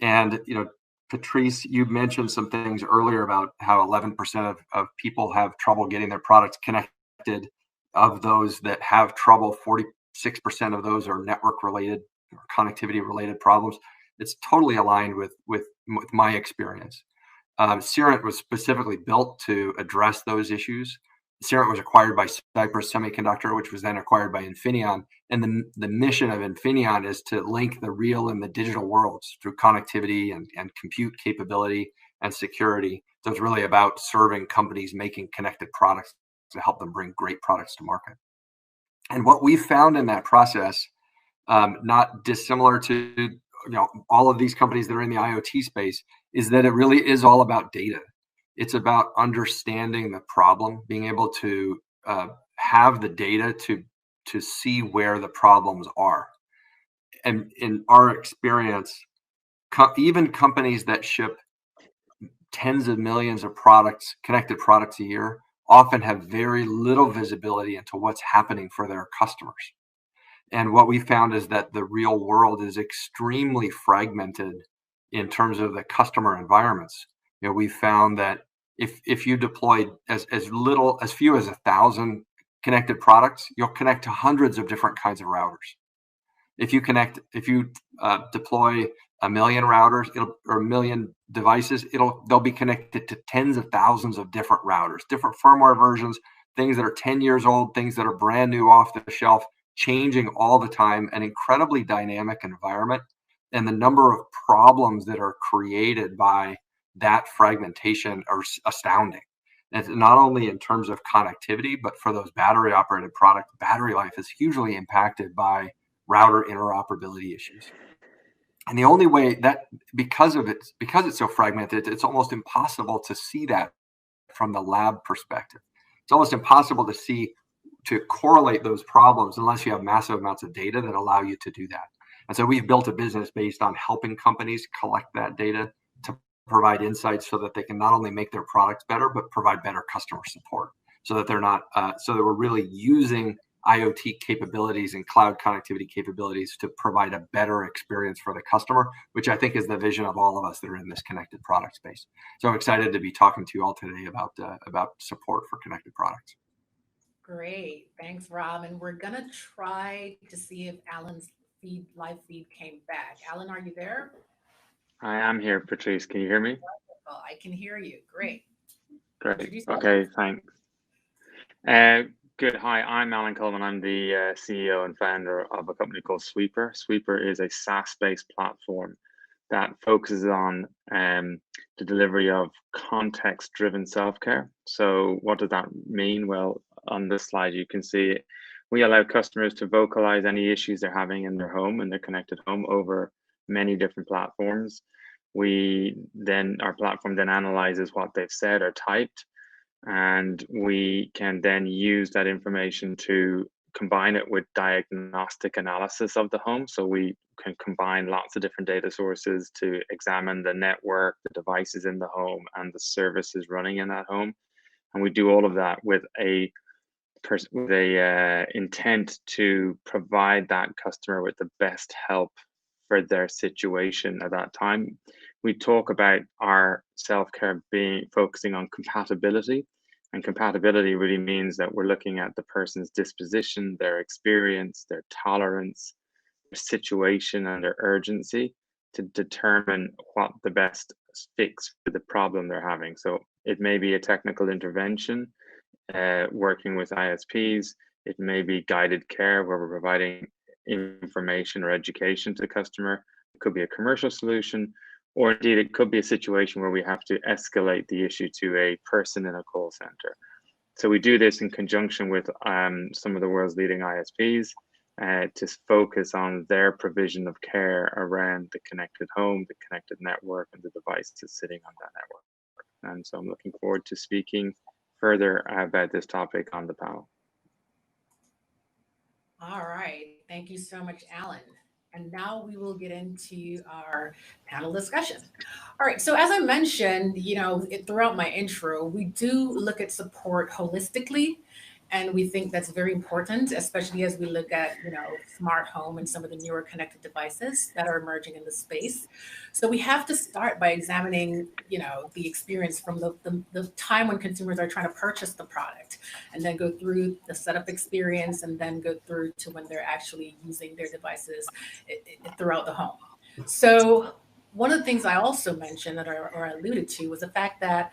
And, you know, Patrice, you mentioned some things earlier about how 11% of people have trouble getting their products connected. Of those that have trouble, 46% of those are network related or connectivity related problems. It's totally aligned with my experience. Cirent was specifically built to address those issues. Cirent was acquired by Cypress Semiconductor, which was then acquired by Infineon. And the mission of Infineon is to link the real and the digital worlds through connectivity and compute capability and security. So it's really about serving companies making connected products to help them bring great products to market. And what we've found in that process, not dissimilar to all of these companies that are in the IoT space, is that it really is all about data. It's about understanding the problem, being able to have the data to see where the problems are. And in our experience, even companies that ship tens of millions of products, connected products a year, often have very little visibility into what's happening for their customers. And what we found is that the real world is extremely fragmented in terms of the customer environments. We found that if you deploy as few as 1,000 connected products, you'll connect to hundreds of different kinds of routers. If you deploy 1 million routers or 1 million devices, they'll be connected to tens of thousands of different routers, different firmware versions, things that are 10 years old, things that are brand new off the shelf, changing all the time, an incredibly dynamic environment. And the number of problems that are created by that fragmentation are astounding. And not only in terms of connectivity, but for those battery operated products, battery life is hugely impacted by router interoperability issues. And the only way that, because it's so fragmented, it's almost impossible to see that from the lab perspective. It's almost impossible to correlate those problems unless you have massive amounts of data that allow you to do that. And so we've built a business based on helping companies collect that data to provide insights so that they can not only make their products better, but provide better customer support, so that we're really using IoT capabilities and cloud connectivity capabilities to provide a better experience for the customer, which I think is the vision of all of us that are in this connected product space. So I'm excited to be talking to you all today about support for connected products. Great. Thanks, Rob. And we're going to try to see if Alan's live feed came back. Alan, are you there? I am here, Patrice. Can you hear me? Wonderful. I can hear you. Great. Great. Okay, thanks. Good. Hi, I'm Alan Coleman. I'm the CEO and founder of a company called Sweeper. Sweeper is a SaaS-based platform that focuses on the delivery of context-driven self-care. So what does that mean? Well, on this slide, you can see we allow customers to vocalize any issues they're having in their home, in their connected home, over many different platforms. Our platform then analyzes what they've said or typed, and we can then use that information to combine it with diagnostic analysis of the home. So we can combine lots of different data sources to examine the network, the devices in the home, and the services running in that home. And we do all of that with a intent to provide that customer with the best help for their situation at that time. We talk about our self-care focusing on compatibility, and compatibility really means that we're looking at the person's disposition, their experience, their tolerance, their situation, and their urgency to determine what the best fix for the problem they're having. So it may be a technical intervention, working with ISPs. It may be guided care where we're providing information or education to the customer. It could be a commercial solution, or indeed it could be a situation where we have to escalate the issue to a person in a call center. So we do this in conjunction with some of the world's leading ISPs to focus on their provision of care around the connected home, the connected network, and the devices sitting on that network. And so I'm looking forward to speaking further about this topic on the panel. All right. Thank you so much, Alan. And now we will get into our panel discussion. All right. So as I mentioned, throughout my intro, we do look at support holistically. And we think that's very important, especially as we look at, smart home and some of the newer connected devices that are emerging in the space. So we have to start by examining, the experience from the time when consumers are trying to purchase the product, and then go through the setup experience, and then go through to when they're actually using their devices throughout the home. So one of the things I also mentioned or alluded to was the fact that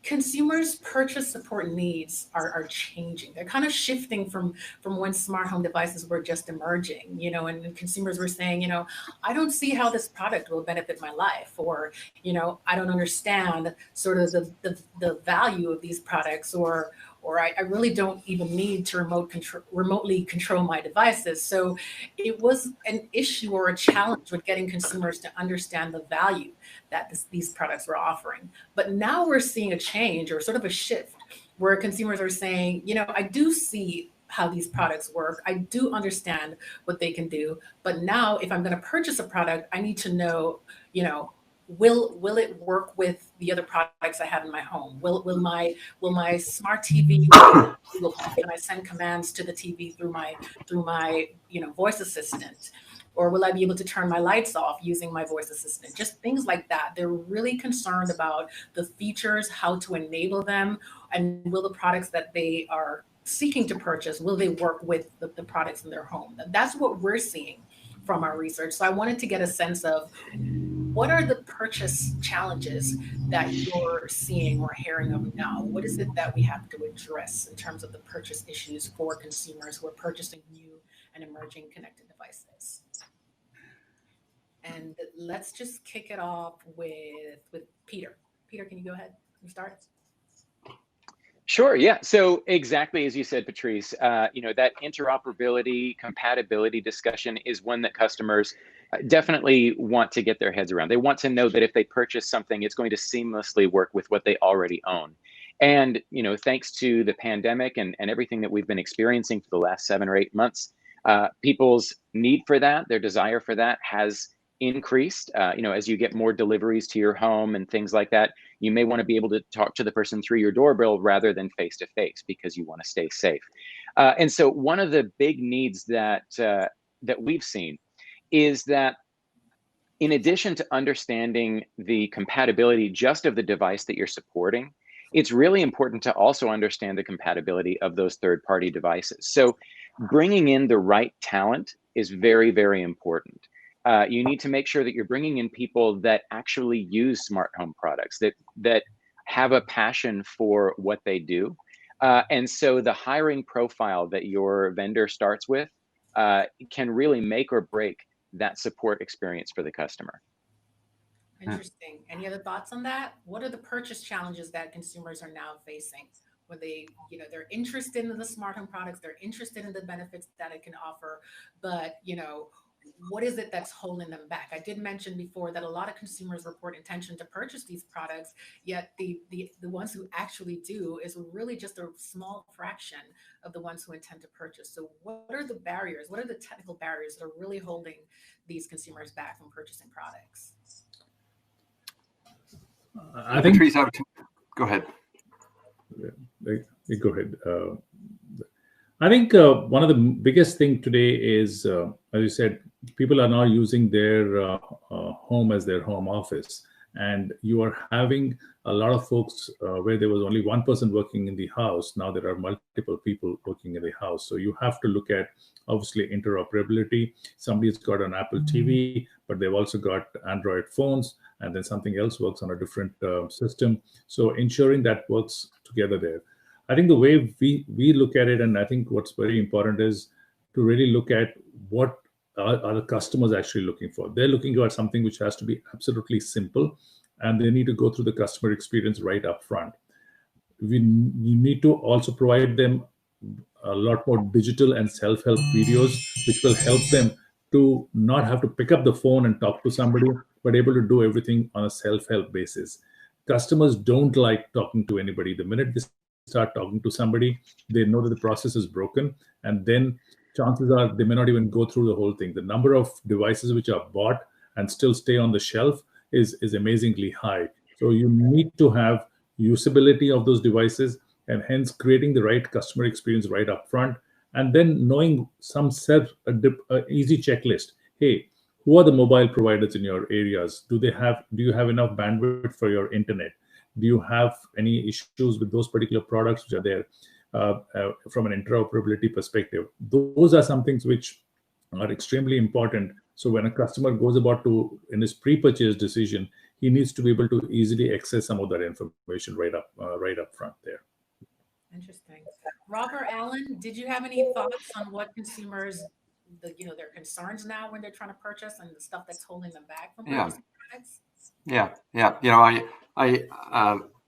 consumers' purchase support needs are changing. They're kind of shifting from when smart home devices were just emerging, and consumers were saying, I don't see how this product will benefit my life, or, I don't understand sort of the value of these products, or I really don't even need to remotely control my devices. So it was an issue or a challenge with getting consumers to understand the value that these products were offering. But now we're seeing a change, or sort of a shift, where consumers are saying, I do see how these products work. I do understand what they can do. But now if I'm going to purchase a product, I need to know, will it work with the other products I have in my home? Will my smart TV Google Home? Can I send commands to the TV through my voice assistant? Or will I be able to turn my lights off using my voice assistant? Just things like that. They're really concerned about the features, how to enable them, and will the products that they are seeking to purchase, will they work with the products in their home? That's what we're seeing from our research. So I wanted to get a sense of what are the purchase challenges that you're seeing or hearing of now? What is it that we have to address in terms of the purchase issues for consumers who are purchasing new and emerging connected devices? And let's just kick it off with Peter. Peter, can you go ahead and start? Sure. Yeah. So exactly as you said, Patrice, that interoperability, compatibility discussion is one that customers definitely want to get their heads around. They want to know that if they purchase something, it's going to seamlessly work with what they already own. And, thanks to the pandemic and everything that we've been experiencing for the last 7 or 8 months, people's need for that, their desire for that has increased. As you get more deliveries to your home and things like that, you may want to be able to talk to the person through your doorbell rather than face to face because you want to stay safe. And so one of the big needs that we've seen is that in addition to understanding the compatibility just of the device that you're supporting, it's really important to also understand the compatibility of those third-party devices. So bringing in the right talent is very, very important. You need to make sure that you're bringing in people that actually use smart home products, that have a passion for what they do. And so the hiring profile that your vendor starts with can really make or break that support experience for the customer. Interesting. Any other thoughts on that? What are the purchase challenges that consumers are now facing? Where they're interested in the smart home products, they're interested in the benefits that it can offer, but what is it that's holding them back? I did mention before that a lot of consumers report intention to purchase these products, yet the ones who actually do is really just a small fraction of the ones who intend to purchase. So what are the barriers? What are the technical barriers that are really holding these consumers back from purchasing products? I think. Patrice, go ahead. Go ahead. I think one of the biggest thing today is, as you said, people are now using their home as their home office, and you are having a lot of folks where there was only one person working in the house. Now there are multiple people working in the house. So you have to look at obviously interoperability. Somebody's got an Apple TV, but they've also got Android phones, and then something else works on a different system. So ensuring that works together there. I think the way we look at it, and I think what's very important is to really look at what are the customers actually looking for. They're looking at something which has to be absolutely simple, and they need to go through the customer experience right up front. You need to also provide them a lot more digital and self-help videos, which will help them to not have to pick up the phone and talk to somebody, but able to do everything on a self-help basis. Customers don't like talking to anybody. The minute they start talking to somebody, they know that the process is broken, and then chances are they may not even go through the whole thing. The number of devices which are bought and still stay on the shelf is amazingly high. So you need to have usability of those devices, and hence creating the right customer experience right up front, and then knowing some easy checklist. Hey, who are the mobile providers in your areas? Do you have enough bandwidth for your internet? Do you have any issues with those particular products which are there from an interoperability perspective? Those are some things which are extremely important. So when a customer goes about in his pre-purchase decision, he needs to be able to easily access some of that information right up front there. Interesting. Robert, Allen, did you have any thoughts on what consumers, their concerns now when they're trying to purchase and the stuff that's holding them back from purchasing products? Yeah.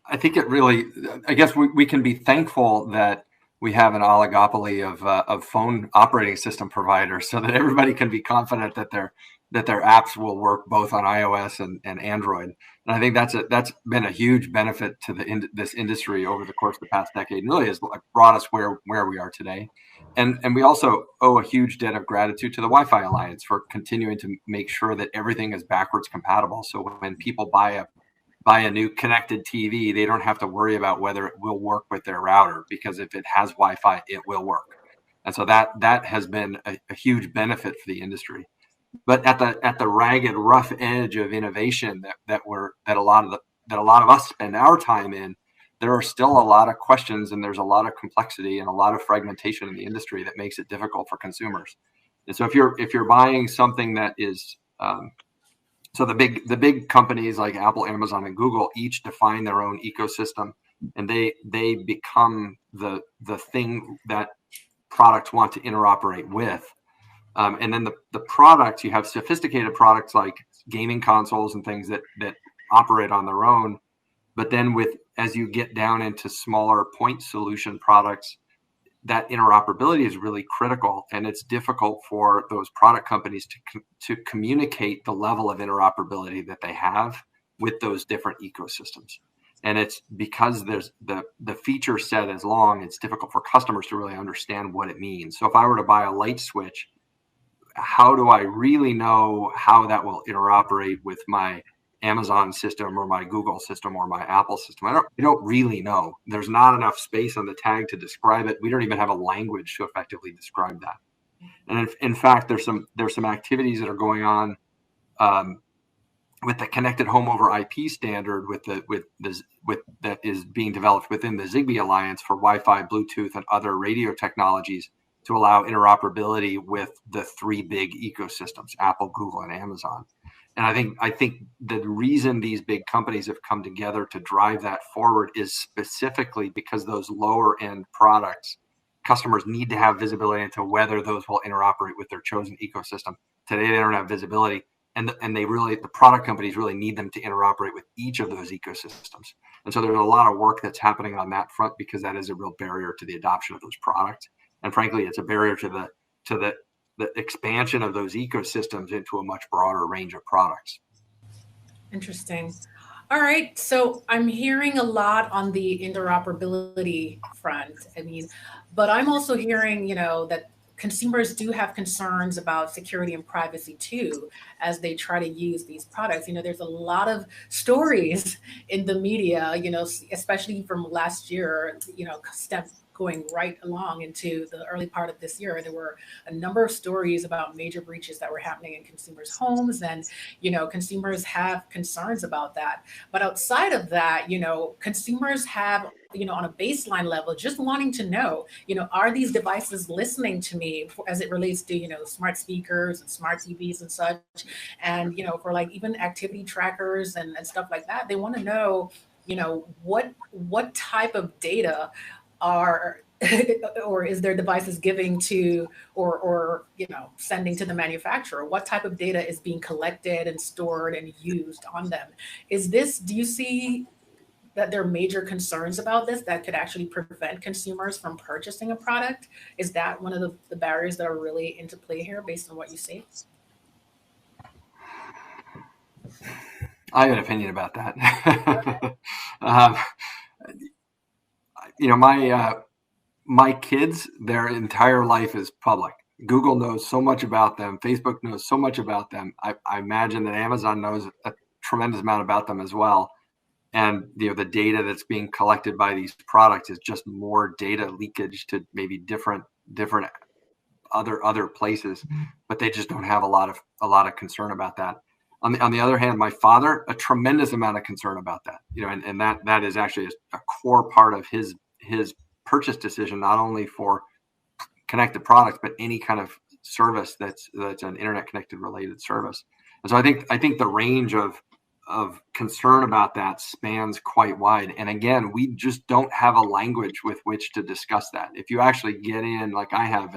I think it really, I guess we can be thankful that we have an oligopoly of phone operating system providers, so that everybody can be confident that that their apps will work both on iOS and Android. And I think that's been a huge benefit to this industry over the course of the past decade, and really has brought us where we are today. And we also owe a huge debt of gratitude to the Wi-Fi Alliance for continuing to make sure that everything is backwards compatible. So when people buy a new connected TV, they don't have to worry about whether it will work with their router, because if it has Wi-Fi, it will work. And so that has been a huge benefit for the industry. But at the ragged, rough edge of innovation that a lot of us spend our time in, there are still a lot of questions, and there's a lot of complexity and a lot of fragmentation in the industry that makes it difficult for consumers. And so if you're buying something that is so the big companies like Apple, Amazon, and Google each define their own ecosystem, and they become the thing that products want to interoperate with. And then the products, you have sophisticated products like gaming consoles and things that operate on their own. But then as you get down into smaller point solution products, that interoperability is really critical, and it's difficult for those product companies to communicate the level of interoperability that they have with those different ecosystems. And it's because there's the feature set is long, it's difficult for customers to really understand what it means. So if I were to buy a light switch, how do I really know how that will interoperate with my Amazon system or my Google system or my Apple system? I don't really know. There's not enough space on the tag to describe it. We don't even have a language to effectively describe that. And in fact, there's some activities that are going on with the connected home over IP standard that is being developed within the Zigbee Alliance for Wi-Fi, Bluetooth, and other radio technologies to allow interoperability with the three big ecosystems, Apple, Google, and Amazon. And I think the reason these big companies have come together to drive that forward is specifically because those lower end products, customers need to have visibility into whether those will interoperate with their chosen ecosystem. Today, they don't have visibility, and the product companies really need them to interoperate with each of those ecosystems. And so there's a lot of work that's happening on that front, because that is a real barrier to the adoption of those products. And frankly, it's a barrier to the expansion of those ecosystems into a much broader range of products. Interesting. All right. So I'm hearing a lot on the interoperability front. I mean, but I'm also hearing, that consumers do have concerns about security and privacy too, as they try to use these products. There's a lot of stories in the media, especially from last year, going right along into the early part of this year. There were a number of stories about major breaches that were happening in consumers' homes, and consumers have concerns about that. But outside of that, consumers have, on a baseline level, just wanting to know, are these devices listening to me as it relates to, smart speakers and smart TVs and such, and for like even activity trackers and stuff like that. They want to know, what type of data are or is their devices giving to or sending to the manufacturer? What type of data is being collected and stored and used on them? Do you see that there are major concerns about this that could actually prevent consumers from purchasing a product? Is that one of the barriers that are really into play here based on what you see? I have an opinion about that. My kids, their entire life is public. Google knows so much about them. Facebook knows so much about them. I imagine that Amazon knows a tremendous amount about them as well. And the data that's being collected by these products is just more data leakage to maybe different other places, but they just don't have a lot of concern about that. On the other hand, my father, a tremendous amount of concern about that, and that is actually a core part of his purchase decision, not only for connected products, but any kind of service that's an internet connected related service. And so I think the range of concern about that spans quite wide. And again, we just don't have a language with which to discuss that. If you actually get in, like I have,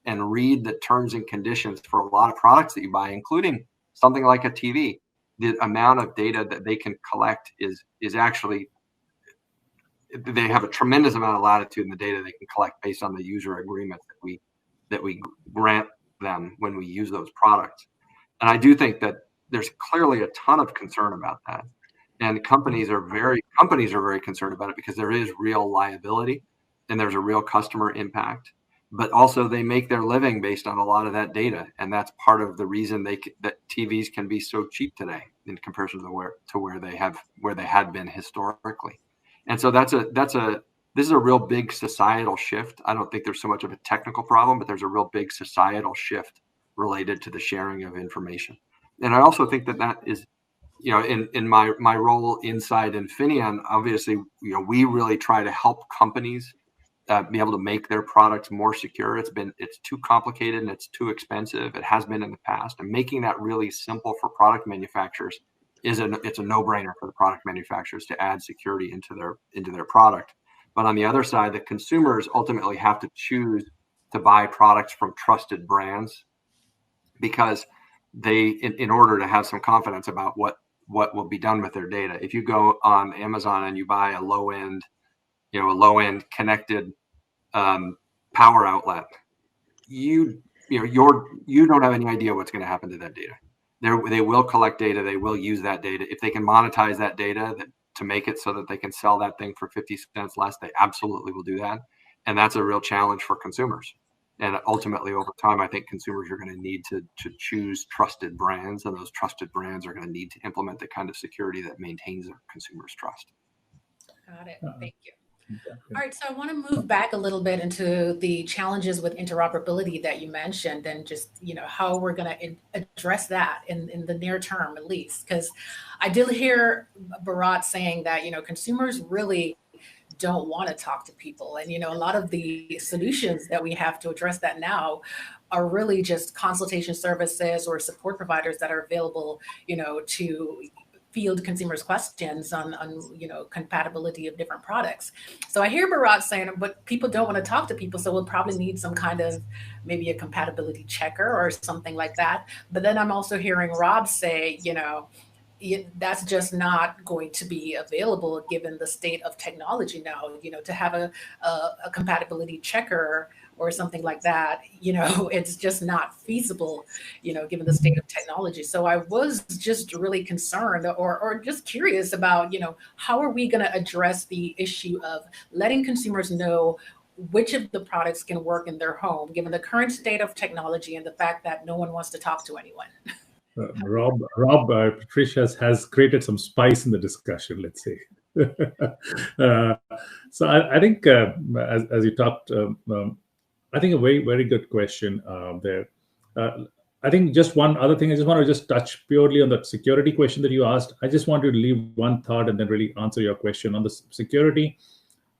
and read the terms and conditions for a lot of products that you buy, including something like a TV, the amount of data that they can collect is actually, they have a tremendous amount of latitude in the data they can collect based on the user agreement that we grant them when we use those products. And I do think that there's clearly a ton of concern about that. And companies are very concerned about it because there is real liability and there's a real customer impact. But also they make their living based on a lot of that data, and that's part of the reason that TVs can be so cheap today in comparison to where they had been historically. And so this is a real big societal shift. I don't think there's so much of a technical problem, but there's a real big societal shift related to the sharing of information. And I also think that is, in my role inside Infineon, obviously, we really try to help companies be able to make their products more secure. It's too complicated and it's too expensive. It has been in the past, and making that really simple for product manufacturers it's a no-brainer for the product manufacturers to add security into their product. But on the other side, the consumers ultimately have to choose to buy products from trusted brands because in order to have some confidence about what will be done with their data. If you go on Amazon and you buy a low-end connected power outlet, you don't have any idea what's going to happen to that data. They will collect data. They will use that data. If they can monetize that data to make it so that they can sell that thing for 50 cents less, they absolutely will do that. And that's a real challenge for consumers. And ultimately, over time, I think consumers are going to need to choose trusted brands, and those trusted brands are going to need to implement the kind of security that maintains their consumers' trust. Got it. Thank you. All right, so I want to move back a little bit into the challenges with interoperability that you mentioned, and just how we're going to address that in the near term, at least. Because I did hear Bharat saying that consumers really don't want to talk to people, and a lot of the solutions that we have to address that now are really just consultation services or support providers that are available, to field consumers' questions on compatibility of different products. So I hear Bharat saying, but people don't want to talk to people, so we'll probably need some kind of maybe a compatibility checker or something like that. But then I'm also hearing Rob say, that's just not going to be available given the state of technology now. To have a compatibility checker or something like that, it's just not feasible, given the state of technology. So I was just really concerned or just curious about, how are we going to address the issue of letting consumers know which of the products can work in their home, given the current state of technology and the fact that no one wants to talk to anyone. Rob, Patricia has created some spice in the discussion, let's say. So I think, as you talked, I think a very, very good question there. I think just one other thing, I just want to just touch purely on that security question that you asked. I just want to leave one thought and then really answer your question on the security.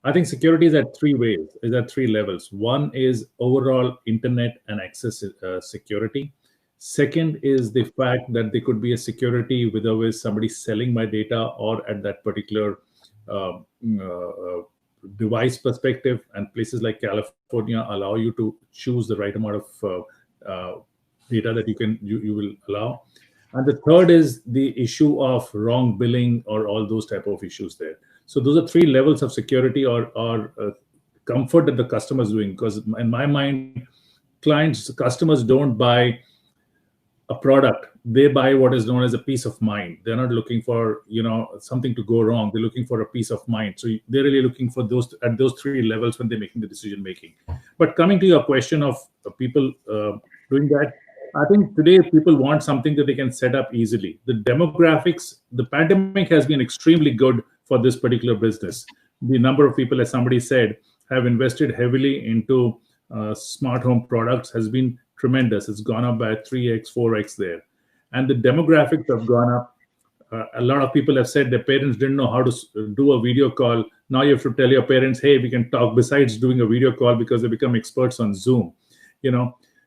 I think security is at three ways, is at three levels. One is overall internet and access security. Second is the fact that there could be a security whether somebody selling my data or at that particular device perspective, and places like California allow you to choose the right amount of data that you will allow. And the third is the issue of wrong billing or all those type of issues there. So those are three levels of security or comfort that the customer is doing. Because in my mind, customers don't buy a product, they buy what is known as a peace of mind. They're not looking for something to go wrong. They're looking for a peace of mind. So they're really looking for those at those three levels when they're making the decision making. But coming to your question of people doing that, I think today people want something that they can set up easily. The demographics, the pandemic has been extremely good for this particular business. The number of people, as somebody said, have invested heavily into smart home products has been tremendous. It's gone up by 3x, 4x there. And the demographics have gone up. A lot of people have said their parents didn't know how to do a video call. Now you have to tell your parents, hey, we can talk besides doing a video call, because they become experts on Zoom.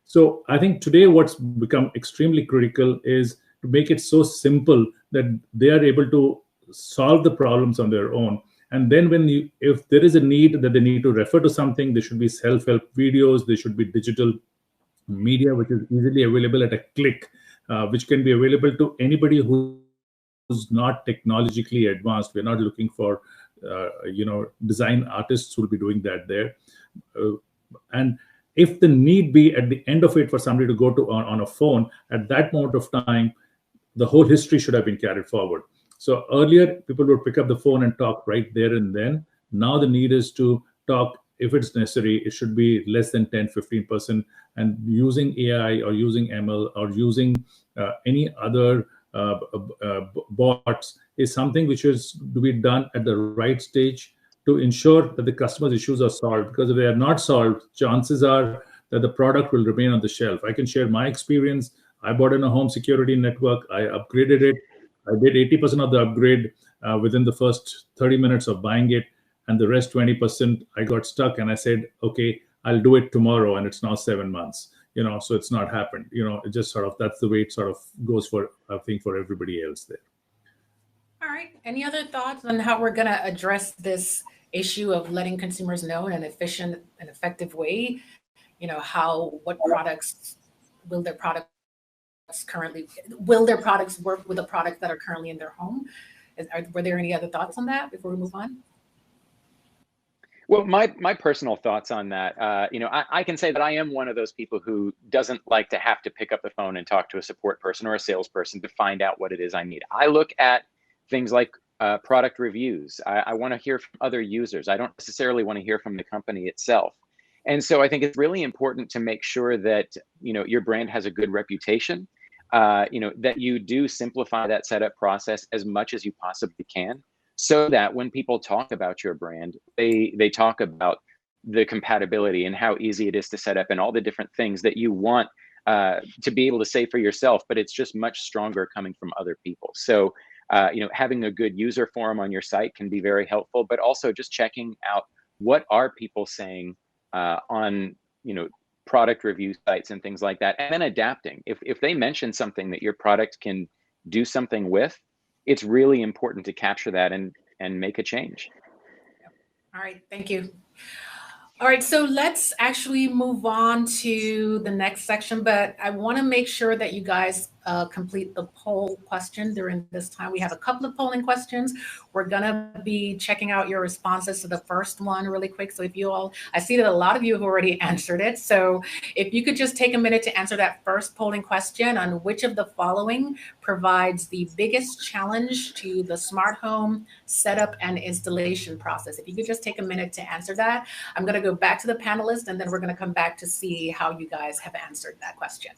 So I think today what's become extremely critical is to make it so simple that they are able to solve the problems on their own. And then if there is a need that they need to refer to something, there should be self-help videos, there should be digital media, which is easily available at a click, which can be available to anybody who's not technologically advanced. We're not looking for, design artists who will be doing that there. And if the need be at the end of it for somebody to go to on a phone, at that moment of time, the whole history should have been carried forward. So earlier, people would pick up the phone and talk right there and then. Now the need is to talk, if it's necessary, it should be less than 10, 15%. And using AI or using ML or using any other bots is something which is to be done at the right stage to ensure that the customer's issues are solved. Because if they are not solved, chances are that the product will remain on the shelf. I can share my experience. I bought in a home security network. I upgraded it. I did 80% of the upgrade within the first 30 minutes of buying it. And the rest 20%, I got stuck and I said, okay, I'll do it tomorrow. And it's now 7 months, so it's not happened. It just sort of, that's the way it sort of goes for, I think, for everybody else there. All right. Any other thoughts on how we're going to address this issue of letting consumers know in an efficient and effective way, what products will their products work with the products that are currently in their home? Were there any other thoughts on that before we move on? Well, my personal thoughts on that, I can say that I am one of those people who doesn't like to have to pick up the phone and talk to a support person or a salesperson to find out what it is I need. I look at things like product reviews. I want to hear from other users. I don't necessarily want to hear from the company itself. And so I think it's really important to make sure that, your brand has a good reputation, that you do simplify that setup process as much as you possibly can, so that when people talk about your brand, they talk about the compatibility and how easy it is to set up and all the different things that you want to be able to say for yourself, but it's just much stronger coming from other people. So, having a good user forum on your site can be very helpful, but also just checking out what are people saying on, product review sites and things like that, and then adapting. If they mention something that your product can do something with, it's really important to capture that and make a change. All right, thank you. All right, so let's actually move on to the next section, but I want to make sure that you guys complete the poll question during this time. We have a couple of polling questions. We're going to be checking out your responses to the first one really quick. So if you all, I see that a lot of you have already answered it. So if you could just take a minute to answer that first polling question on which of the following provides the biggest challenge to the smart home setup and installation process. If you could just take a minute to answer that. I'm going to go back to the panelists and then we're going to come back to see how you guys have answered that question.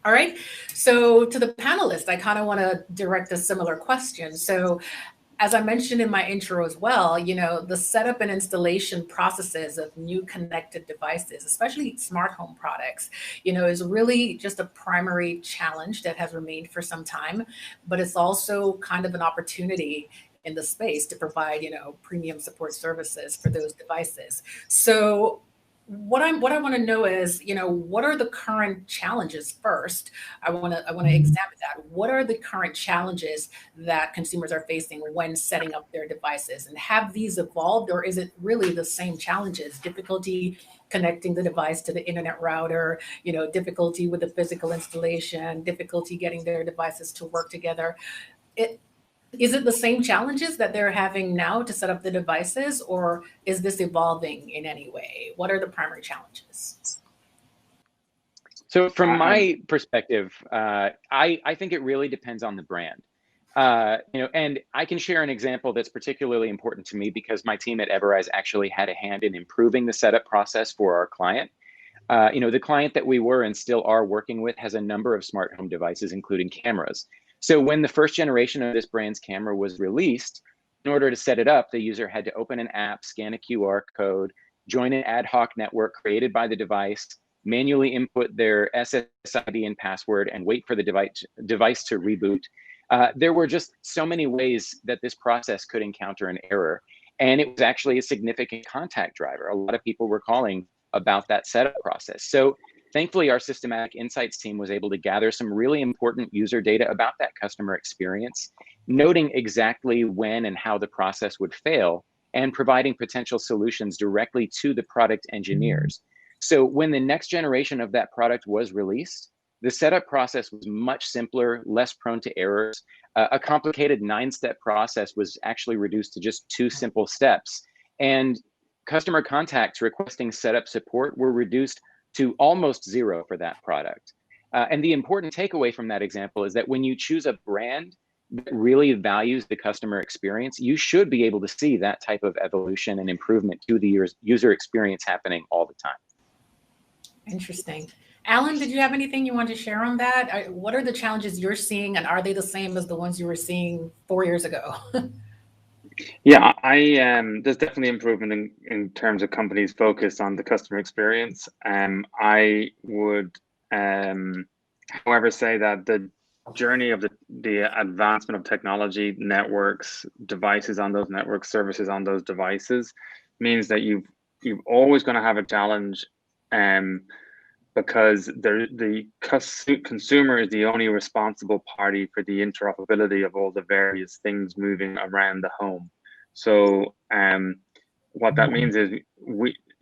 All right, so to the panelists, I kind of want to direct a similar question. So as I mentioned in my intro as well, the setup and installation processes of new connected devices, especially smart home products, is really just a primary challenge that has remained for some time, but it's also kind of an opportunity in the space to provide, premium support services for those devices. So what I want to know is, what are the current challenges first? I want to examine that. What are the current challenges that consumers are facing when setting up their devices? And have these evolved, or is it really the same challenges? Difficulty connecting the device to the internet router, difficulty with the physical installation, difficulty getting their devices to work together. Is it the same challenges that they're having now to set up the devices, or is this evolving in any way? What are the primary challenges? So from my perspective, I think it really depends on the brand. And I can share an example that's particularly important to me because my team at Everise actually had a hand in improving the setup process for our client. The client that we were and still are working with has a number of smart home devices, including cameras. So when the first generation of this brand's camera was released, in order to set it up, the user had to open an app, scan a QR code, join an ad hoc network created by the device, manually input their SSID and password, and wait for the device to reboot. There were just so many ways that this process could encounter an error. And it was actually a significant contact driver. A lot of people were calling about that setup process. So thankfully, our systematic insights team was able to gather some really important user data about that customer experience, noting exactly when and how the process would fail, and providing potential solutions directly to the product engineers. So when the next generation of that product was released, the setup process was much simpler, less prone to errors. A complicated 9-step process was actually reduced to just 2 simple steps. And customer contacts requesting setup support were reduced to almost zero for that product. And the important takeaway from that example is that when you choose a brand that really values the customer experience, you should be able to see that type of evolution and improvement to the user experience happening all the time. Interesting. Alan, did you have anything you want to share on that? What are the challenges you're seeing, and are they the same as the ones you were seeing 4 years ago? Yeah, there's definitely improvement in terms of companies focused on the customer experience. I would, however, say that the journey of the advancement of technology, networks, devices on those networks, services on those devices, means that you've always going to have a challenge, because the consumer is the only responsible party for the interoperability of all the various things moving around the home. So what that means is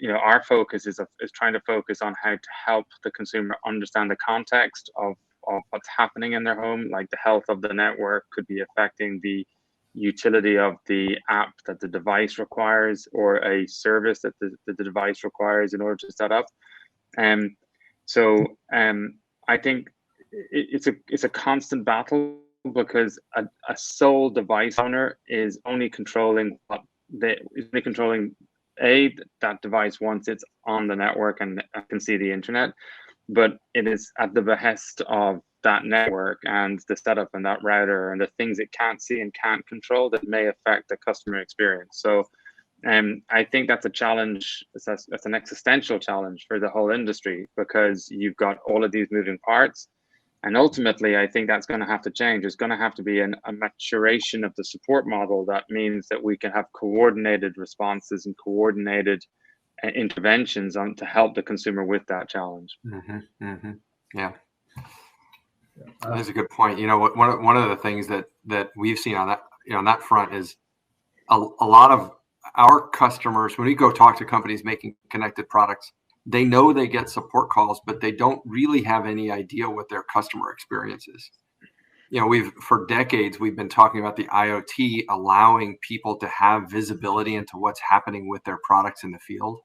our focus is trying to focus on how to help the consumer understand the context of what's happening in their home, like the health of the network could be affecting the utility of the app that the device requires, or a service that the device requires in order to set up. So I think it's a constant battle, because a sole device owner is only controlling that device once it's on the network and can see the internet, but it is at the behest of that network and the setup and that router and the things it can't see and can't control that may affect the customer experience. So I think that's a challenge. That's an existential challenge for the whole industry, because you've got all of these moving parts, and ultimately, I think that's going to have to change. There's going to have to be a maturation of the support model. That means that we can have coordinated responses and coordinated interventions to help the consumer with that challenge. Yeah, that's a good point. One of the things that we've seen on that on that front is a lot of our customers, when we go talk to companies making connected products, they know they get support calls, but they don't really have any idea what their customer experience is. For decades, we've been talking about the IoT allowing people to have visibility into what's happening with their products in the field,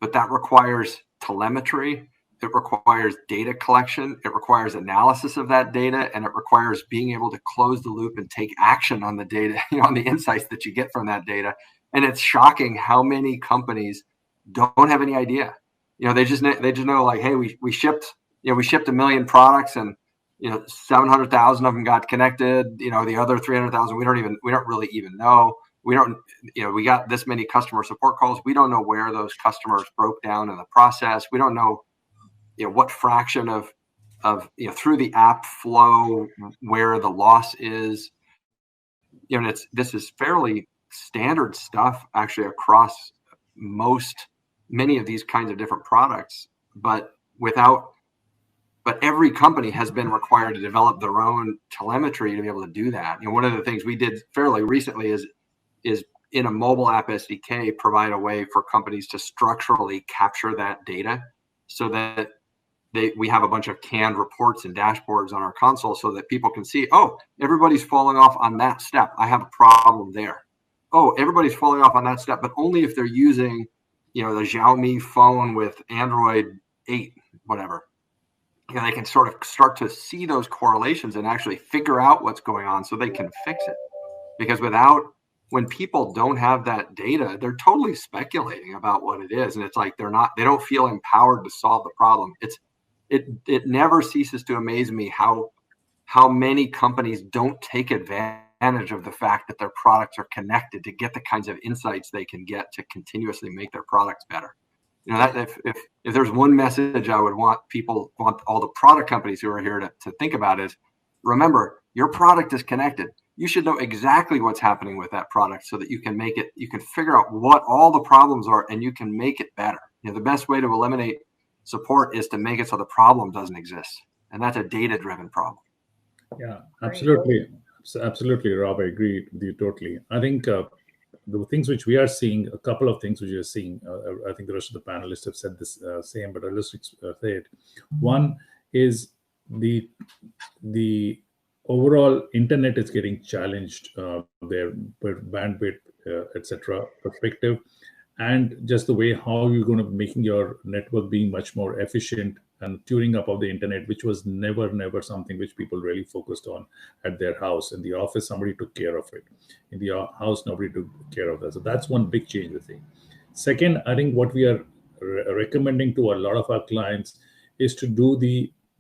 but that requires telemetry. It requires data collection. It requires analysis of that data, and it requires being able to close the loop and take action on the data, on the insights that you get from that data. And it's shocking how many companies don't have any idea. They just know, like, hey, we shipped 1 million products, and 700,000 of them got connected. The other 300,000 we don't really even know. We got this many customer support calls. We don't know where those customers broke down in the process. We don't know what fraction of through the app flow where the loss is. This is fairly standard stuff actually across many of these kinds of different products, but every company has been required to develop their own telemetry to be able to do that. One of the things we did fairly recently is in a mobile app SDK provide a way for companies to structurally capture that data, so that we have a bunch of canned reports and dashboards on our console, so that people can see, oh, everybody's falling off on that step. I have a problem there. Oh, everybody's falling off on that step, but only if they're using, the Xiaomi phone with Android 8, whatever. They can sort of start to see those correlations and actually figure out what's going on so they can fix it. Because when people don't have that data, they're totally speculating about what it is. And it's like they don't feel empowered to solve the problem. It never ceases to amaze me how many companies don't take advantage of the fact that their products are connected to get the kinds of insights they can get to continuously make their products better. That if there's one message I would want all the product companies who are here to think about is, remember, your product is connected. You should know exactly what's happening with that product so that you can figure out what all the problems are and you can make it better. The best way to eliminate support is to make it so the problem doesn't exist. And that's a data-driven problem. Yeah, absolutely. Absolutely, Rob. I agree with you totally. I think the things which we are seeing, a couple of things which we are seeing, I think the rest of the panelists have said this same, but I'll just say it. One is the overall internet is getting challenged, their bandwidth, etc. perspective. and just the way how you're going to making your network being much more efficient and tuning up of the internet, which was never something which people really focused on at their house. In the office, somebody took care of it. In the house, nobody took care of that. So that's one big change, I think. Second, I think what we are recommending to a lot of our clients is to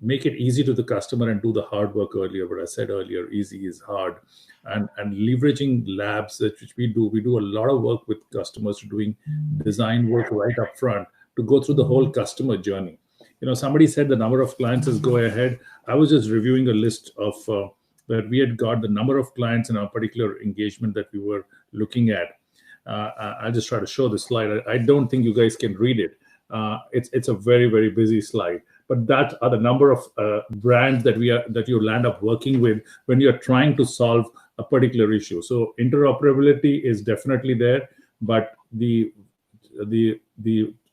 make it easy to the customer and do the hard work earlier. What I said earlier, easy is hard. And leveraging labs, which we do a lot of work with customers, doing design work right up front to go through the whole customer journey. Somebody said the number of clients is go ahead. I was just reviewing a list of that we had got the number of clients in our particular engagement that we were looking at. I'll just try to show the slide. I don't think you guys can read it. It's a very busy slide. But that are the number of brands that you land up working with when you're trying to solve a particular issue. So interoperability is definitely there, but the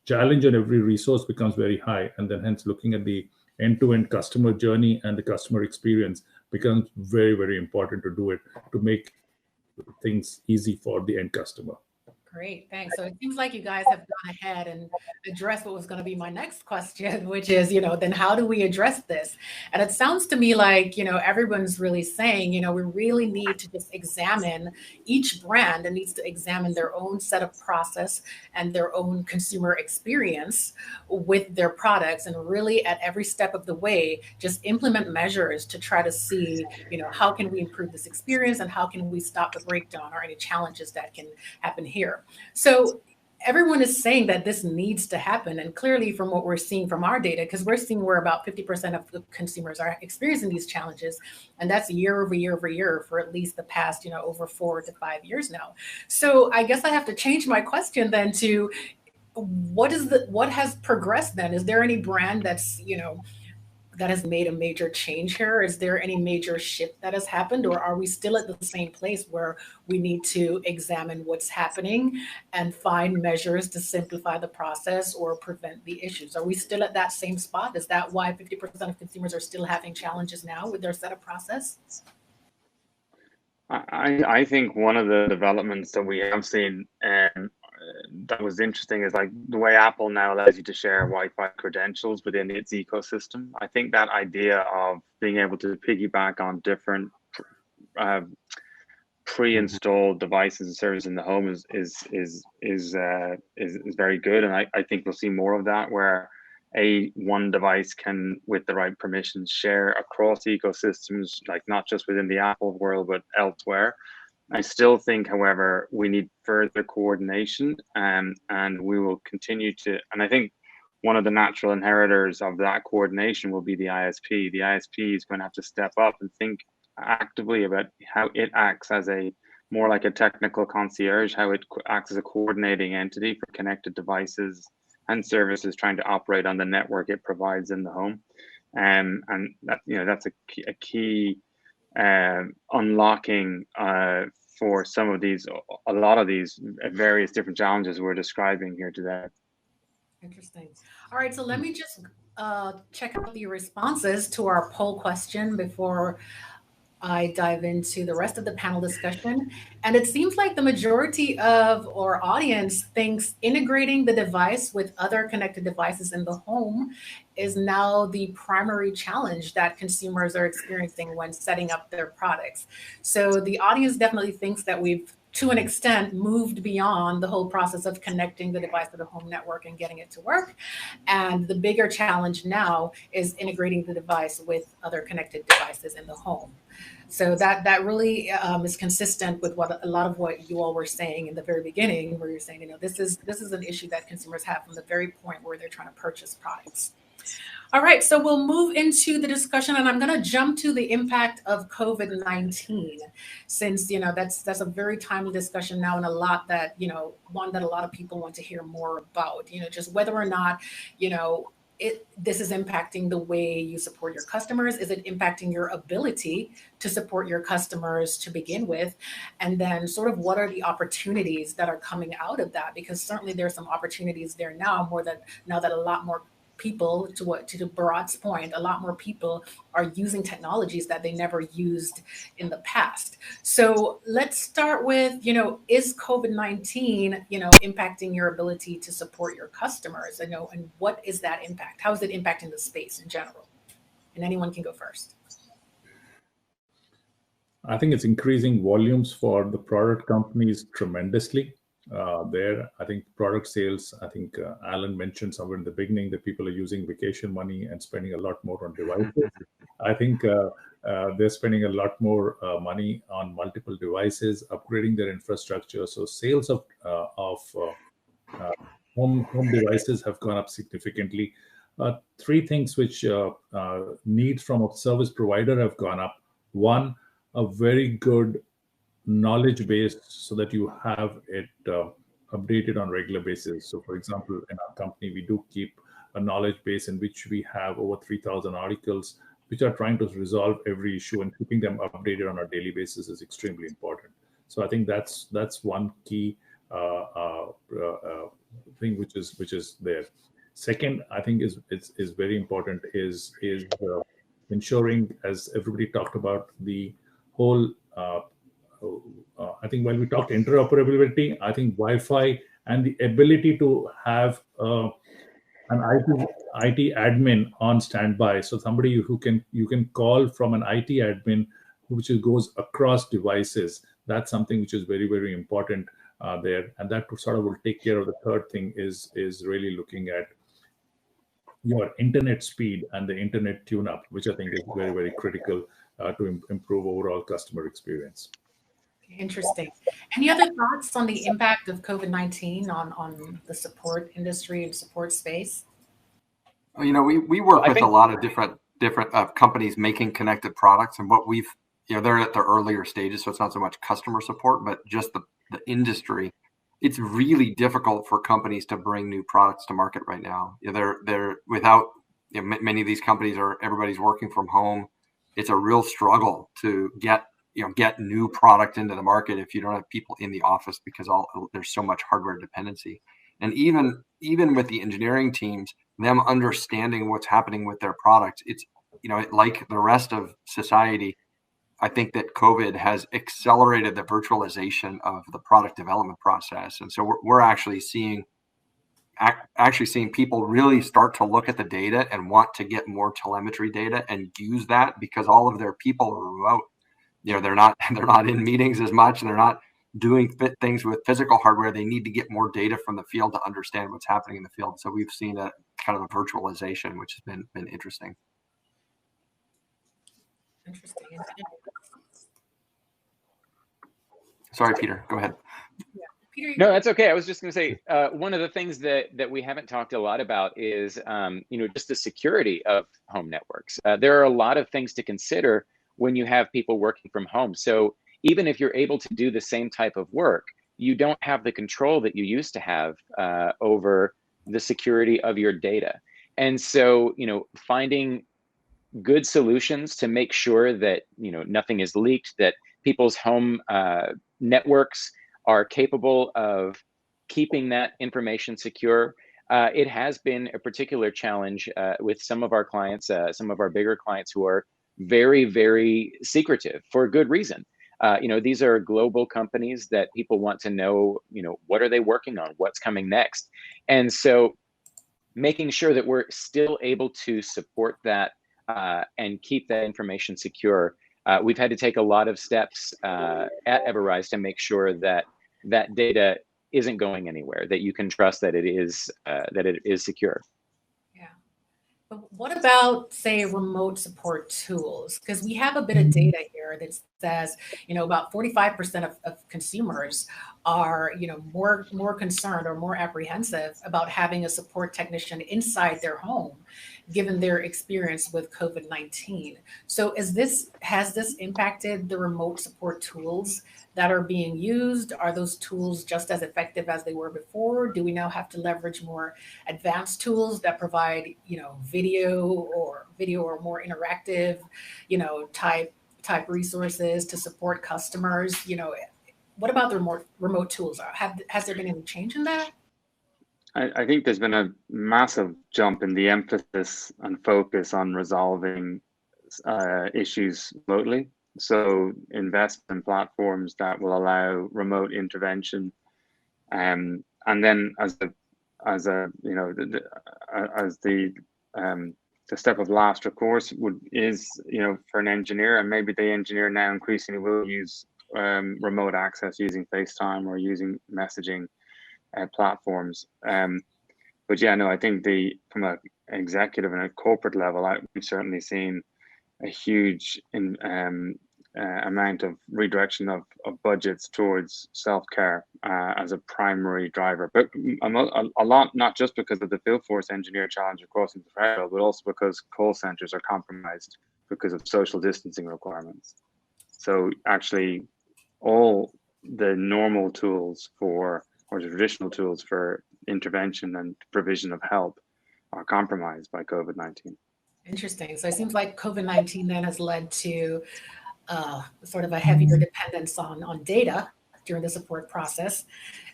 challenge on every resource becomes very high, and then hence looking at the end-to-end customer journey and the customer experience becomes very important to do it, to make things easy for the end customer. Great, thanks. So it seems like you guys have gone ahead and addressed what was going to be my next question, which is, then how do we address this? And it sounds to me like, everyone's really saying, we really need to just examine each brand and needs to examine their own set of process and their own consumer experience with their products, and really at every step of the way, just implement measures to try to see, how can we improve this experience and how can we stop the breakdown or any challenges that can happen here. So everyone is saying that this needs to happen. And clearly from what we're seeing from our data, because we're seeing where about 50% of the consumers are experiencing these challenges. And that's year over year for at least the past, over 4 to 5 years now. So I guess I have to change my question then to what has progressed then? Is there any brand that's, that has made a major change here? Is there any major shift that has happened, or are we still at the same place where we need to examine what's happening and find measures to simplify the process or prevent the issues? Are we still at that same spot? Is that why 50% of consumers are still having challenges now with their setup process? I think one of the developments that we have seen that was interesting is like the way Apple now allows you to share Wi-Fi credentials within its ecosystem. I think that idea of being able to piggyback on different pre-installed devices and services in the home is very good, and I think we'll see more of that, where one device can, with the right permissions, share across ecosystems, like not just within the Apple world but elsewhere. I still think, however, we need further coordination, and we will continue to, and I think one of the natural inheritors of that coordination will be the ISP. The ISP is going to have to step up and think actively about how it acts as more like a technical concierge, how it acts as a coordinating entity for connected devices and services trying to operate on the network it provides in the home. And that, that's a key unlocking for a lot of these various different challenges we're describing here today. Interesting. All right, so let me just check out the responses to our poll question before I dive into the rest of the panel discussion. And it seems like the majority of our audience thinks integrating the device with other connected devices in the home is now the primary challenge that consumers are experiencing when setting up their products. So the audience definitely thinks that we've, to an extent, moved beyond the whole process of connecting the device to the home network and getting it to work. And the bigger challenge now is integrating the device with other connected devices in the home. So that really is consistent with what a lot of what you all were saying in the very beginning, where you're saying, this is an issue that consumers have from the very point where they're trying to purchase products. All right, so we'll move into the discussion, and I'm going to jump to the impact of COVID-19, since that's a very timely discussion now, and a lot that one that a lot of people want to hear more about. Just whether or not this is impacting the way you support your customers. Is it impacting your ability to support your customers to begin with? And then sort of what are the opportunities that are coming out of that? Because certainly there's some opportunities there now, now that a lot more people, to Bharat's point, a lot more people are using technologies that they never used in the past. So let's start with, is COVID-19, impacting your ability to support your customers? And what is that impact? How is it impacting the space in general? And anyone can go first. I think it's increasing volumes for the product companies tremendously. I think product sales, I think Alan mentioned somewhere in the beginning that people are using vacation money and spending a lot more on devices. I think they're spending a lot more money on multiple devices, upgrading their infrastructure. So sales of home devices have gone up significantly. Three things which needs from a service provider have gone up. One, a very good knowledge base so that you have it updated on regular basis. So for example, in our company, we do keep a knowledge base in which we have over 3,000 articles which are trying to resolve every issue, and keeping them updated on a daily basis is extremely important. So I think that's one key thing which is there. Second, I think is very important is ensuring, as everybody talked about, the whole I think when we talked interoperability, I think Wi-Fi and the ability to have an IT admin on standby, so somebody you can call from an IT admin, which goes across devices. That's something which is very, very important there, and that sort of will take care of the third thing is really looking at your internet speed and the internet tune-up, which I think is very, very critical to improve overall customer experience. Interesting. Any other thoughts on the impact of COVID-19 on the support industry and support space? We work with a lot of different companies making connected products, and what we've, they're at the earlier stages, so it's not so much customer support, but just the industry. It's really difficult for companies to bring new products to market right now. They're without, many of these companies everybody's working from home. It's a real struggle to get new product into the market if you don't have people in the office, because there's so much hardware dependency. And even with the engineering teams, them understanding what's happening with their products, it's, like the rest of society, I think that COVID has accelerated the virtualization of the product development process. And so we're actually seeing people really start to look at the data and want to get more telemetry data and use that, because all of their people are remote. They're not in meetings as much, and they're not doing things with physical hardware. They need to get more data from the field to understand what's happening in the field. So we've seen a kind of a virtualization, which has been interesting. Interesting. Sorry, Peter, go ahead. Yeah. Peter, no, that's okay. I was just going to say, one of the things that we haven't talked a lot about is, just the security of home networks. There are a lot of things to consider when you have people working from home. So even if you're able to do the same type of work, you don't have the control that you used to have over the security of your data. And so, finding good solutions to make sure that, nothing is leaked, that people's home networks are capable of keeping that information secure. It has been a particular challenge with some of our clients, some of our bigger clients who are very, very secretive for a good reason. These are global companies that people want to know, what are they working on? What's coming next? And so making sure that we're still able to support that and keep that information secure. We've had to take a lot of steps at Everrise to make sure that that data isn't going anywhere, that you can trust that it is secure. Yeah. But what about, say, remote support tools? Because we have a bit of data here that says, about 45% of consumers are, more concerned or more apprehensive about having a support technician inside their home, given their experience with COVID-19. So has this impacted the remote support tools that are being used? Are those tools just as effective as they were before? Do we now have to leverage more advanced tools that provide, video or more interactive, type resources to support customers? What about the remote tools? Has there been any change in that? I think there's been a massive jump in the emphasis and focus on resolving issues remotely. So invest in platforms that will allow remote intervention, and then as a you know as the step of last recourse is for an engineer, and maybe the engineer now increasingly will use remote access using FaceTime or using messaging platforms. But yeah, no, I think from an executive and a corporate level, we've certainly seen a huge amount of redirection of budgets towards self-care as a primary driver. But a lot, not just because of the field force engineer challenge of crossing the threshold, but also because call centers are compromised because of social distancing requirements. So actually, all the normal tools or the traditional tools for intervention and provision of help are compromised by COVID-19. Interesting. So it seems like COVID-19 then has led to sort of a heavier dependence on data during the support process.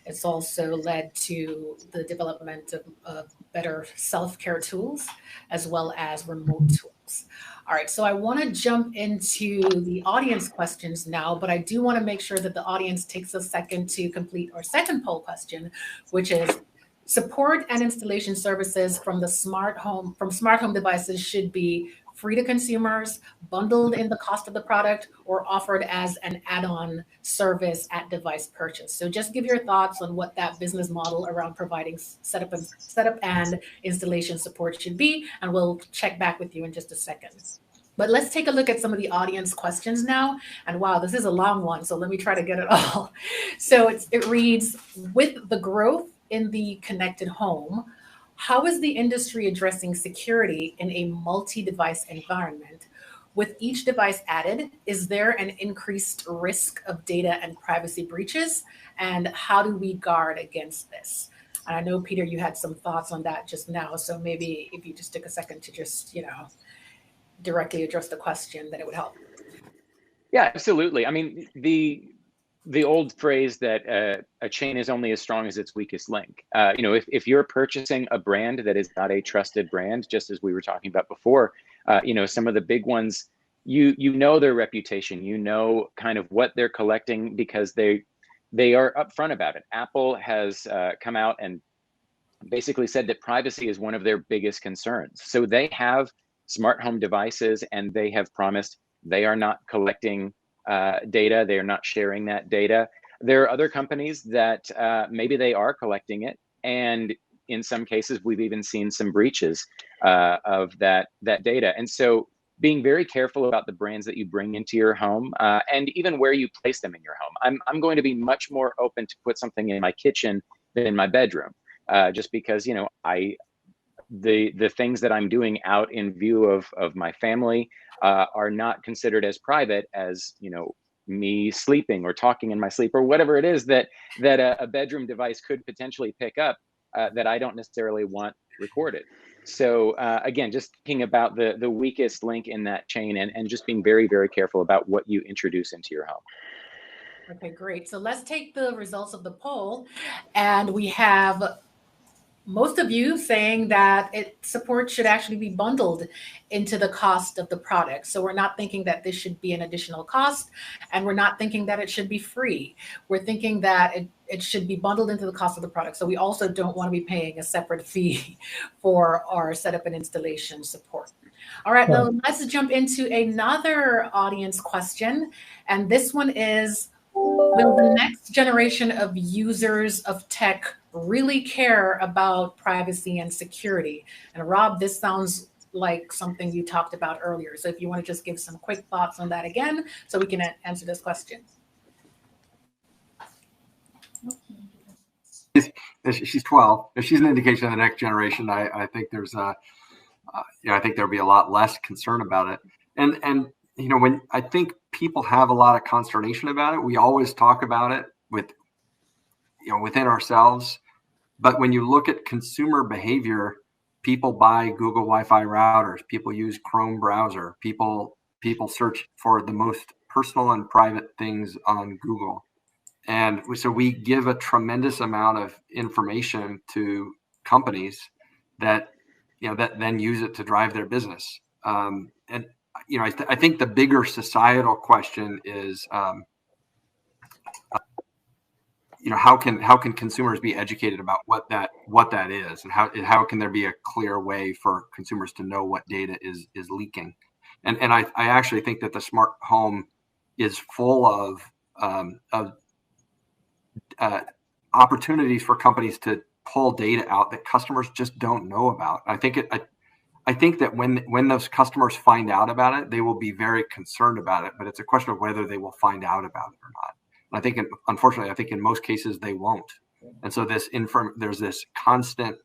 It's also led to the development of better self-care tools as well as remote tools. All right, so I want to jump into the audience questions now, but I do want to make sure that the audience takes a second to complete our second poll question, which is support and installation services from smart home devices should be free to consumers, bundled in the cost of the product, or offered as an add-on service at device purchase. So just give your thoughts on what that business model around providing setup and installation support should be, and we'll check back with you in just a second. But let's take a look at some of the audience questions now. And wow, this is a long one, so let me try to get it all. So it reads, with the growth in the connected home, how is the industry addressing security in a multi-device environment? With each device added, is there an increased risk of data and privacy breaches? And how do we guard against this? And I know, Peter, you had some thoughts on that just now. So maybe if you just took a second to just, directly address the question, that it would help. Yeah, absolutely. I mean, the old phrase that a chain is only as strong as its weakest link. If you're purchasing a brand that is not a trusted brand, just as we were talking about before, some of the big ones, you know their reputation, kind of what they're collecting because they are upfront about it. Apple has come out and basically said that privacy is one of their biggest concerns. So they have smart home devices, and they have promised they are not collecting data. They are not sharing that data. There are other companies that maybe they are collecting it, and in some cases we've even seen some breaches of that data. And so being very careful about the brands that you bring into your home and even where you place them in your home. I'm going to be much more open to put something in my kitchen than in my bedroom, just because the things that I'm doing out in view of my family are not considered as private as me sleeping or talking in my sleep or whatever it is that a bedroom device could potentially pick up that I don't necessarily want recorded. So again, just thinking about the weakest link in that chain and just being very, very careful about what you introduce into your home. Okay, great. So let's take the results of the poll, and we have most of you saying that support should actually be bundled into the cost of the product. So we're not thinking that this should be an additional cost, and we're not thinking that it should be free. We're thinking that it should be bundled into the cost of the product. So we also don't want to be paying a separate fee for our setup and installation support. All right, now let's jump into another audience question. And this one is, will the next generation of users of tech really care about privacy and security? And Rob, this sounds like something you talked about earlier. So if you want to just give some quick thoughts on that again, so we can answer this question. She's 12. If she's an indication of the next generation, I think there's I think there'll be a lot less concern about it. And when I think people have a lot of consternation about it, we always talk about it within ourselves. But when you look at consumer behavior, people buy Google Wi-Fi routers, people use Chrome browser, people search for the most personal and private things on Google. And so we give a tremendous amount of information to companies that that then use it to drive their business. And I think the bigger societal question is, how can consumers be educated about what that is, and how can there be a clear way for consumers to know what data is leaking? And I actually think that the smart home is full of opportunities for companies to pull data out that customers just don't know about. I think that when those customers find out about it, they will be very concerned about it, but it's a question of whether they will find out about it or not. And unfortunately, I think in most cases they won't. And so there's this constant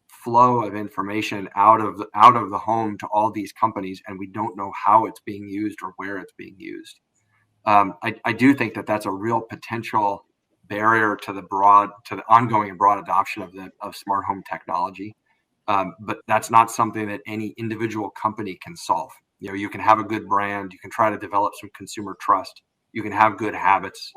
flow of information out of the home to all these companies, and we don't know how it's being used or where it's being used. I do think that that's a real potential barrier to the ongoing and broad adoption of smart home technology. But that's not something that any individual company can solve. You can have a good brand, you can try to develop some consumer trust, you can have good habits,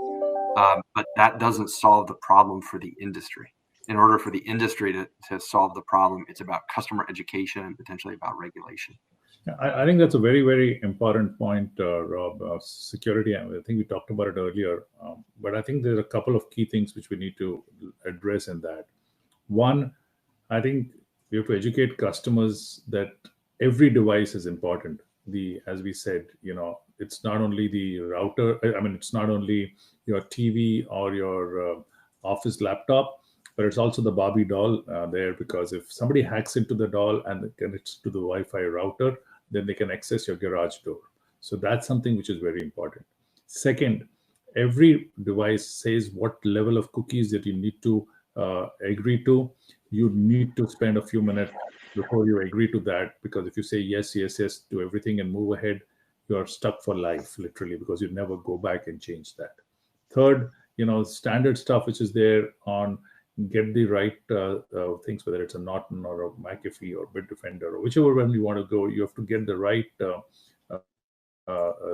but that doesn't solve the problem for the industry. In order for the industry to solve the problem, it's about customer education and potentially about regulation. I think that's a very, very important point, Rob. Security, I think we talked about it earlier, but I think there are a couple of key things which we need to address in that. One, I think we have to educate customers that every device is important. As we said, it's not only the router. It's not only your TV or your office laptop, but it's also the Barbie doll there, because if somebody hacks into the doll and connects to the Wi-Fi router, then they can access your garage door. So that's something which is very important. Second, every device says what level of cookies that you need to agree to. You need to spend a few minutes before you agree to that, because if you say yes, yes, yes to everything and move ahead, you are stuck for life, literally, because you never go back and change that. Third, standard stuff which is there on get the right things, whether it's a Norton or a McAfee or Bitdefender or whichever one you want to go, you have to get the right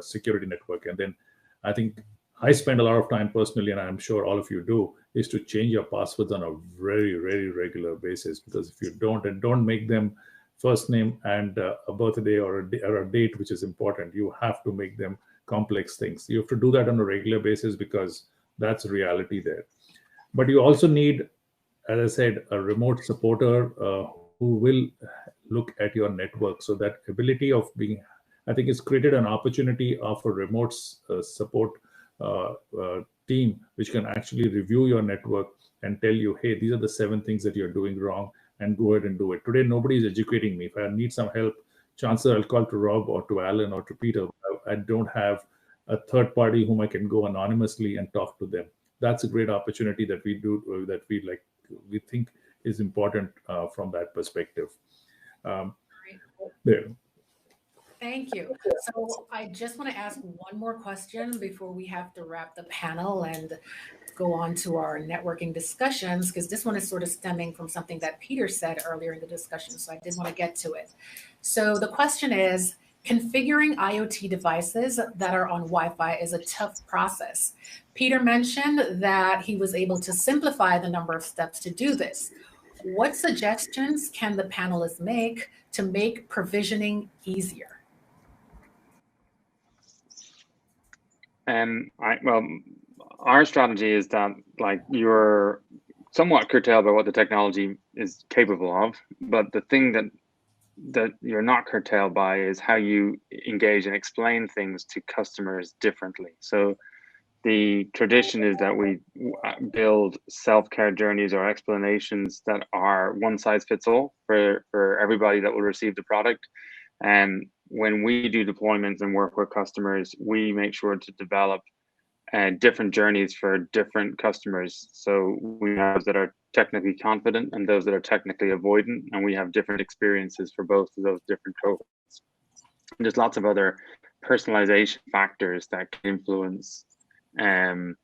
security network. And then I think I spend a lot of time personally, and I'm sure all of you do, is to change your passwords on a very, very regular basis. Because if you don't make them first name and a birthday or a date which is important, you have to make them complex things. You have to do that on a regular basis, because that's reality there. But you also need, as I said, a remote supporter who will look at your network. So that ability of being, I think it's created an opportunity of a remote support team, which can actually review your network and tell you, hey, these are the 7 things that you're doing wrong, and go ahead and do it. Today, nobody is educating me. If I need some help, chances I'll call to Rob or to Alan or to Peter. I don't have a third party whom I can go anonymously and talk to them. That's a great opportunity that we do, that we think is important from that perspective. There. Thank you. So I just want to ask one more question before we have to wrap the panel and go on to our networking discussions, because this one is sort of stemming from something that Peter said earlier in the discussion. So I did want to get to it. So the question is, configuring IoT devices that are on Wi-Fi is a tough process. Peter mentioned that he was able to simplify the number of steps to do this. What suggestions can the panelists make to make provisioning easier? Our strategy is that you're somewhat curtailed by what the technology is capable of, but the thing that you're not curtailed by is how you engage and explain things to customers differently. So the tradition is that we build self-care journeys or explanations that are one size fits all for everybody that will receive the product. And when we do deployments and work with customers, we make sure to develop different journeys for different customers. So we have those that are technically confident and those that are technically avoidant, and we have different experiences for both of those different cohorts. And there's lots of other personalization factors that can influence how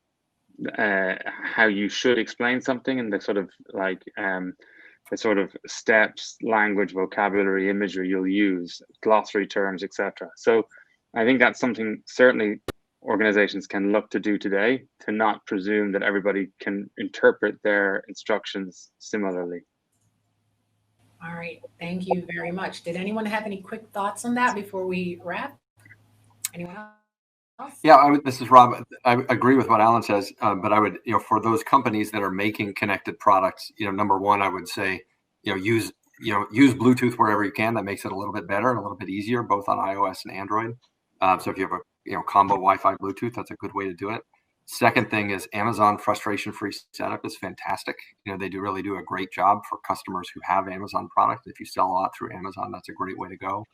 you should explain something, and the sort of steps, language, vocabulary, imagery you'll use, glossary terms, etc. So I think that's something certainly organizations can look to do today, to not presume that everybody can interpret their instructions similarly. All right. Thank you very much. Did anyone have any quick thoughts on that before we wrap? Anyone else? Yeah, this is Rob. I agree with what Alan says, but I would, for those companies that are making connected products, number one, I would say, use Bluetooth wherever you can. That makes it a little bit better and a little bit easier, both on iOS and Android. So if you have a combo Wi-Fi Bluetooth, that's a good way to do it. Second thing is Amazon frustration-free setup is fantastic. They really do a great job for customers who have Amazon product. If you sell a lot through Amazon, that's a great way to go.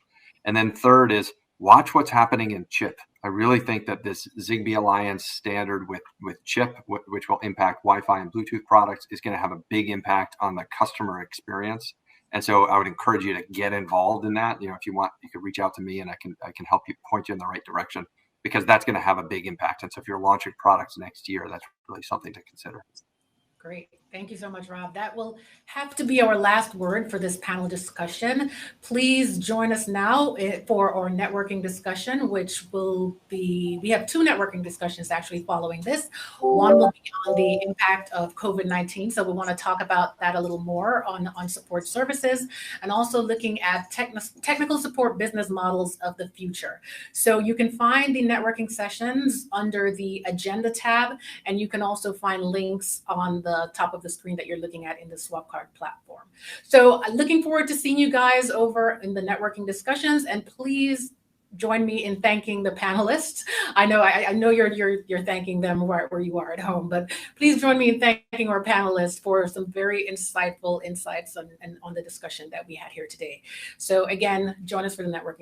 And then third is watch what's happening in chip. I really think that this Zigbee Alliance standard with chip, which will impact Wi-Fi and Bluetooth products, is going to have a big impact on the customer experience. And so I would encourage you to get involved in that. If you want, you could reach out to me and I can help you, point you in the right direction, because that's going to have a big impact. And so if you're launching products next year, that's really something to consider. Great. Thank you so much, Rob. That will have to be our last word for this panel discussion. Please join us now for our networking discussion, which will be, we have two networking discussions actually following this. One will be on the impact of COVID-19. So we want to talk about that a little more on support services, and also looking at technical support business models of the future. So you can find the networking sessions under the agenda tab, and you can also find links on the top of the screen that you're looking at in the Swapcard platform. So looking forward to seeing you guys over in the networking discussions, and please join me in thanking the panelists. I know you're thanking them where you are at home, but please join me in thanking our panelists for some very insightful insights on the discussion that we had here today. So again, join us for the networking